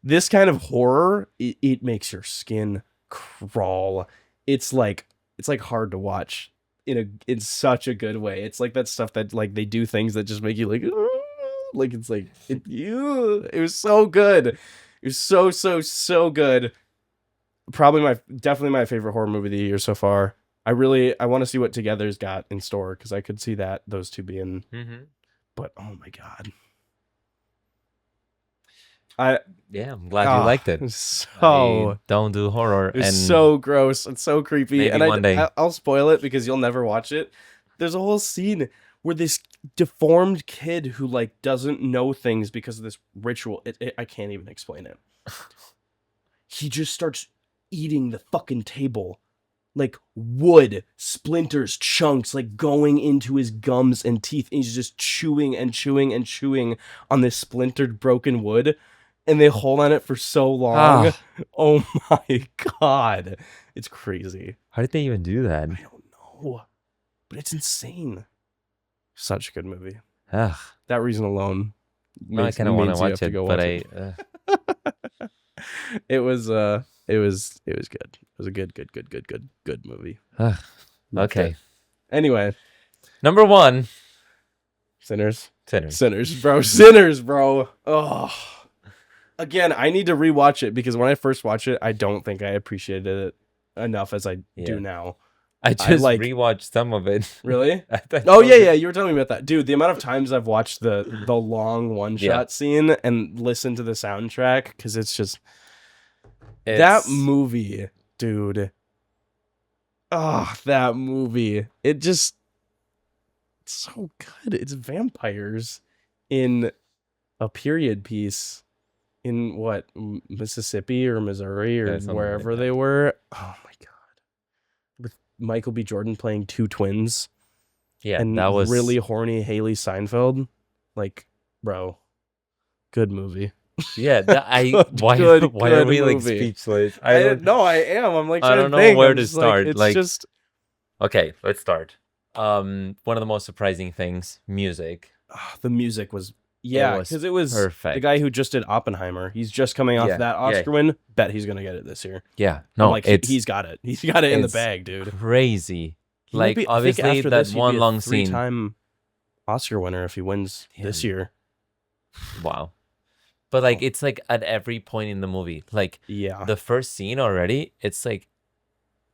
this kind of horror, it makes your skin crawl. It's like hard to watch in such a good way. It's like that stuff that like they do things that just make you like it's like it was so good. It It was so good. Definitely my favorite horror movie of the year so far. I want to see what Together's got in store because I could see those two being. But oh my god, I'm glad you liked it. So I don't do horror, it's and so gross and so creepy. maybe And one day. I'll spoil it because you'll never watch it. There's a whole scene where this deformed kid who like doesn't know things because of this ritual. I can't even explain it. He just starts eating the fucking table. Like wood, splinters, chunks, like going into his gums and teeth. And he's just chewing and chewing and chewing on this splintered, broken wood. And they hold on it for so long. Oh my god. It's crazy. How did they even do that? I don't know. But it's insane. Such a good movie. Ugh. That reason alone. I kind of want to watch it, but it was good. It was a good movie. Okay. It. Anyway, number 1, Sinners, bro. Sinners, bro. Oh, again, I need to rewatch it because when I first watched it, I don't think I appreciated it enough as I do now. I just rewatched some of it. Really? Oh yeah, you were telling me about that, dude. The amount of times I've watched the long one shot scene and listened to the soundtrack because it's just. That movie, dude. Oh, that movie. It's so good. It's vampires in a period piece in what, Mississippi or Missouri or wherever like they were. Oh my god. With Michael B. Jordan playing two twins. Yeah, and that was really horny Haley Steinfeld. Like, bro, good movie. Yeah, why are we like speechless? I am. I'm like, I don't know where to start. It's just okay. Let's start. One of the most surprising things, music. The music was because it was perfect. The guy who just did Oppenheimer. He's just coming off that Oscar win. Bet he's gonna get it this year. Yeah, no, he's got it. He's got it in the bag, dude. Crazy. Like obviously that one long scene. 3-time Oscar winner if he wins this year. Wow. But like it's like at every point in the movie, like the first scene already, it's like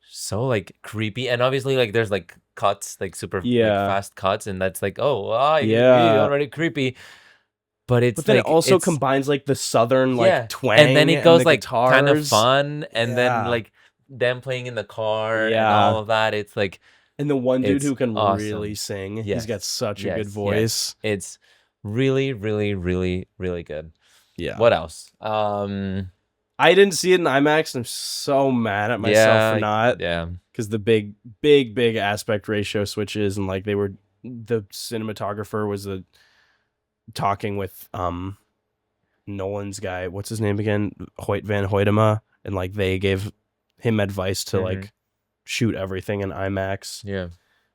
so like creepy, and obviously like there's like cuts, like super like, fast cuts, and that's like already creepy. But then it also combines like the southern like twang, and then it goes like guitars. Kind of fun, and then like them playing in the car and all of that. It's like and the one dude who can really sing, he's got such a good voice. It's really, really, really, really good. Yeah. What else? I didn't see it in IMAX. And I'm so mad at myself for not. Yeah. Because the big aspect ratio switches and like the cinematographer was talking with Nolan's guy. What's his name again? Hoyt Van Hoytema, and like they gave him advice to like shoot everything in IMAX. Yeah.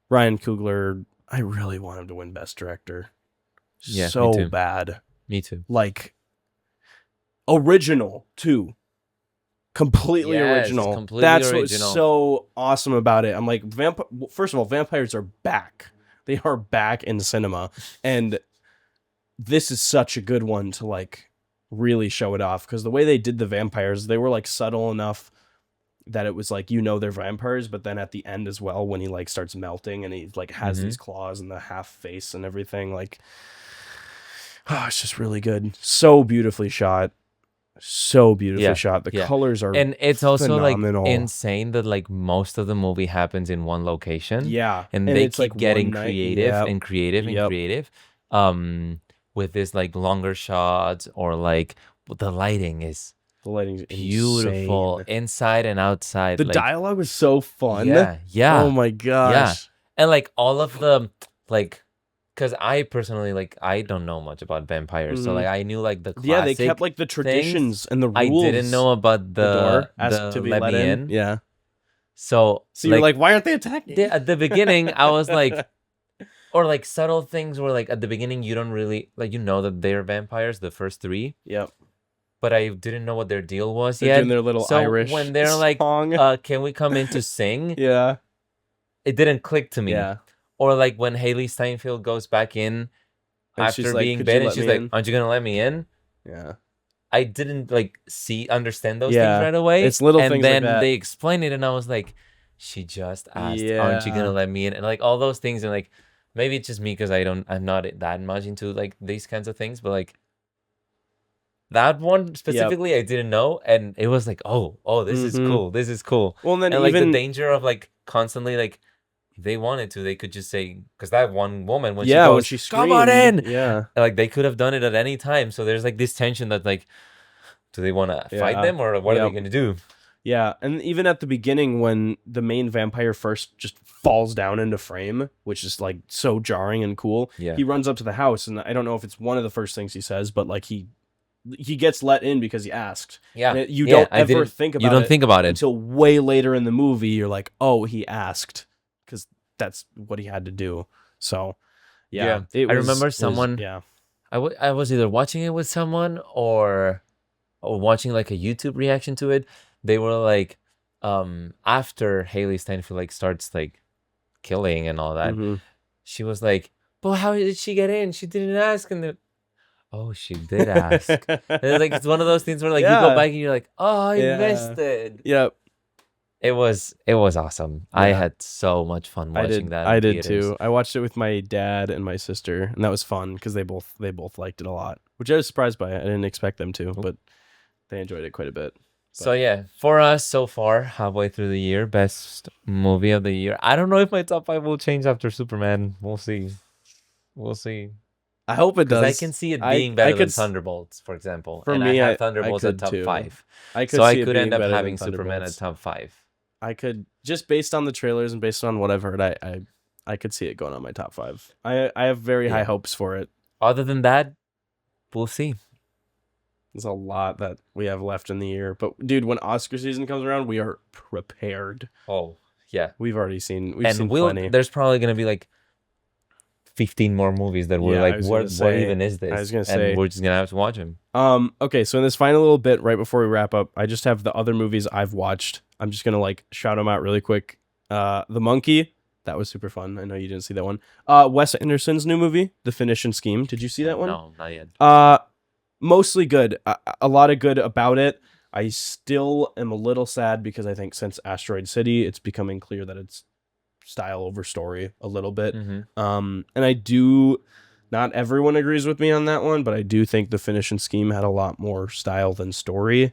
Ryan Coogler, I really want him to win Best Director. Yeah. So bad. Me too. Like. Original too, completely original. That's what's so awesome about it. I'm like, first of all, vampires are back. They are back in cinema, and this is such a good one to like really show it off because the way they did the vampires, they were like subtle enough that it was like they're vampires, but then at the end as well when he like starts melting and he like has these claws and the half face and everything, like it's just really good. So beautifully shot. So beautifully shot. The colors are and it's also phenomenal. Like insane that like most of the movie happens in one location. Yeah, and they keep like getting creative and creative and creative. With this like longer shots or like the lighting is beautiful inside and outside. The dialogue was so fun. Yeah. Oh my gosh. Yeah, and like all of the like. Because I personally, like, I don't know much about vampires. So, like, I knew, like, the classic they kept, like, the traditions and the rules. I didn't know about the door asked to be let in. Yeah. So you're like, why aren't they attacking? At the beginning, I was like... Or, like, subtle things where, like, at the beginning, you don't really... Like, you know that they're vampires, the first three. Yep. But I didn't know what their deal was yet. Doing their little Irish when they're song. Like, can we come in to sing? Yeah. It didn't click to me. Yeah. Or like when Haley Steinfeld goes back in after being bit and she's like, aren't you going to let me in? Yeah. I didn't like understand those things right away. It's little and things like then that. they explained it, and I was like, she just asked, aren't you Yeah. gonna let me in? And like all those things, and like maybe it's just me because I'm not that much into like these kinds of things, but like that one specifically I didn't know, and it was like, oh, this is cool. This is cool. Well, and then And like the even danger of like constantly like if they wanted to, they could just say, because that one woman when she when goes, she come on screamed, in, and, like they could have done it at any time. So there's like this tension that like, do they want to fight them or what are they gonna do? Yeah, and even at the beginning when the main vampire first just falls down into frame, which is like so jarring and cool. Yeah. He runs up to the house, and I don't know if it's one of the first things he says, but like he gets let in because he asked. Yeah. And you don't ever think about it. You don't think about it until way later in the movie. You're like, oh, he asked because that's what he had to do. So yeah. I remember someone. Yeah. I was either watching it with someone or watching like a YouTube reaction to it. They were like, after Haley Steinfeld like starts like killing and all that, she was like, but how did she get in? She didn't ask. And oh, she did ask. And it's like, it's one of those things where like you go back and you're like, oh, I missed it. Yep. It was awesome. I had so much fun watching that. I did too. I watched it with my dad and my sister, and that was fun because they both liked it a lot, which I was surprised by. I didn't expect them to, but they enjoyed it quite a bit. So yeah, for us so far, halfway through the year, best movie of the year. I don't know if my top 5 will change after Superman. We'll see. I hope it does. I can see it being better than Thunderbolts, for example. For and me, I have Thunderbolts at top 5. I could end up having Superman at top 5. I could, just based on the trailers and based on what I've heard, I could see it going on my top 5. I have very high hopes for it. Other than that, we'll see. There's a lot that we have left in the year. But dude, when Oscar season comes around, we are prepared. Oh, yeah. We've seen plenty. There's probably going to be like 15 more movies that we're like, what even is this? I was going to say. And we're just going to have to watch them. Okay, so in this final little bit, right before we wrap up, I just have the other movies I've watched. I'm just going to like shout them out really quick. The Monkey. That was super fun. I know you didn't see that one. Wes Anderson's new movie, The Finishing Scheme. Did you see that one? No, not yet. Mostly good. A lot of good about it. I still am a little sad because I think since Asteroid City, it's becoming clear that it's style over story a little bit. And I do, not everyone agrees with me on that one, but I do think The Finishing Scheme had a lot more style than story.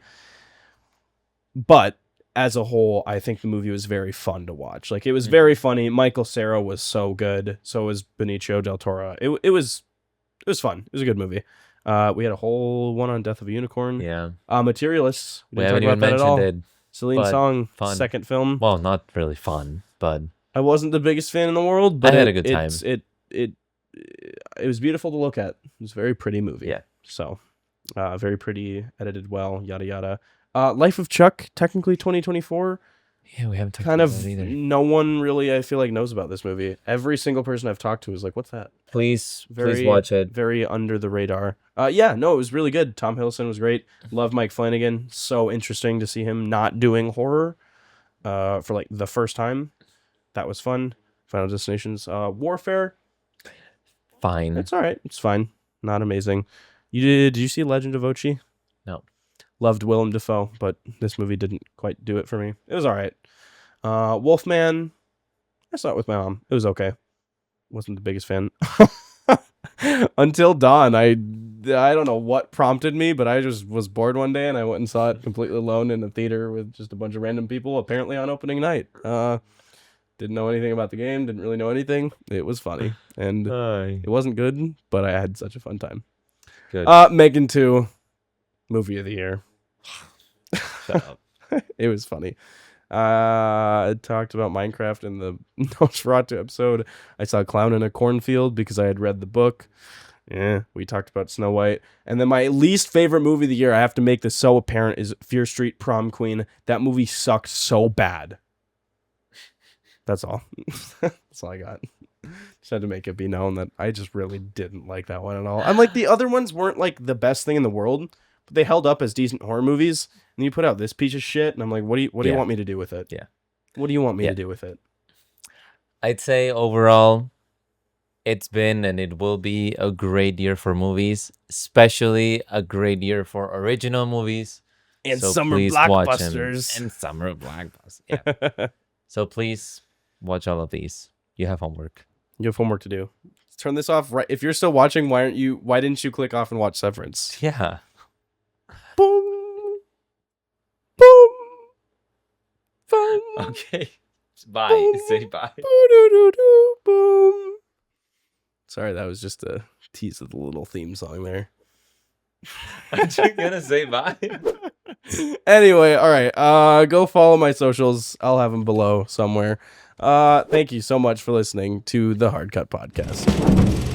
But as a whole, I think the movie was very fun to watch. Like, it was very funny. Michael Cera was so good. So was Benicio del Toro. It was fun. It was a good movie. We had a whole one on Death of a Unicorn. Yeah. Materialists. We haven't even mentioned it. Celine Song, second film. Well, not really fun, but I wasn't the biggest fan in the world, but I had a good time. It was beautiful to look at. It was a very pretty movie. Yeah. So, very pretty, edited well, yada yada. Life of Chuck, technically 2024. Yeah, we haven't talked kind about of that either. No one really, I feel like, knows about this movie. Every single person I've talked to is like, "What's that?" Please watch it. Very under the radar. It was really good. Tom Hiddleston was great. Love Mike Flanagan. So interesting to see him not doing horror for like the first time. That was fun. Final Destinations. Warfare. Fine. It's all right. It's fine. Not amazing. Did you see Legend of Ochi? No. Loved Willem Dafoe, but this movie didn't quite do it for me. It was all right. Wolfman. I saw it with my mom. It was okay. Wasn't the biggest fan. Until Dawn. I don't know what prompted me, but I just was bored one day and I went and saw it completely alone in a theater with just a bunch of random people, apparently on opening night. Didn't know anything about the game. Didn't really know anything. It was funny. And it wasn't good, but I had such a fun time. Good. Megan 2. Movie of the year. Shut up. It was funny. I talked about Minecraft in the Nosferatu episode. I saw a clown in a cornfield because I had read the book. Yeah, we talked about Snow White. And then my least favorite movie of the year, I have to make this so apparent, is Fear Street Prom Queen. That movie sucked so bad. That's all. That's all I got. Just had to make it be known that I just really didn't like that one at all. I'm like, the other ones weren't like the best thing in the world, but they held up as decent horror movies. And you put out this piece of shit, and I'm like, what do you want me to do with it? Yeah. What do you want me to do with it? I'd say overall, it's been and it will be a great year for movies, especially a great year for original movies. And So summer please watch them. blockbusters. And summer blockbusters. Yeah. So please watch all of these. You have homework. You have homework to do. Turn this off right. If you're still watching, why didn't you click off and watch Severance? Yeah. Boom. Boom. Fun. Okay. Bye. Boom. Say bye. Boo-doo-doo-doo. Boom. Sorry, that was just a tease of the little theme song there. Aren't you gonna say bye? Anyway, all right. Go follow my socials. I'll have them below somewhere. Thank you so much for listening to the Hard Cut Podcast.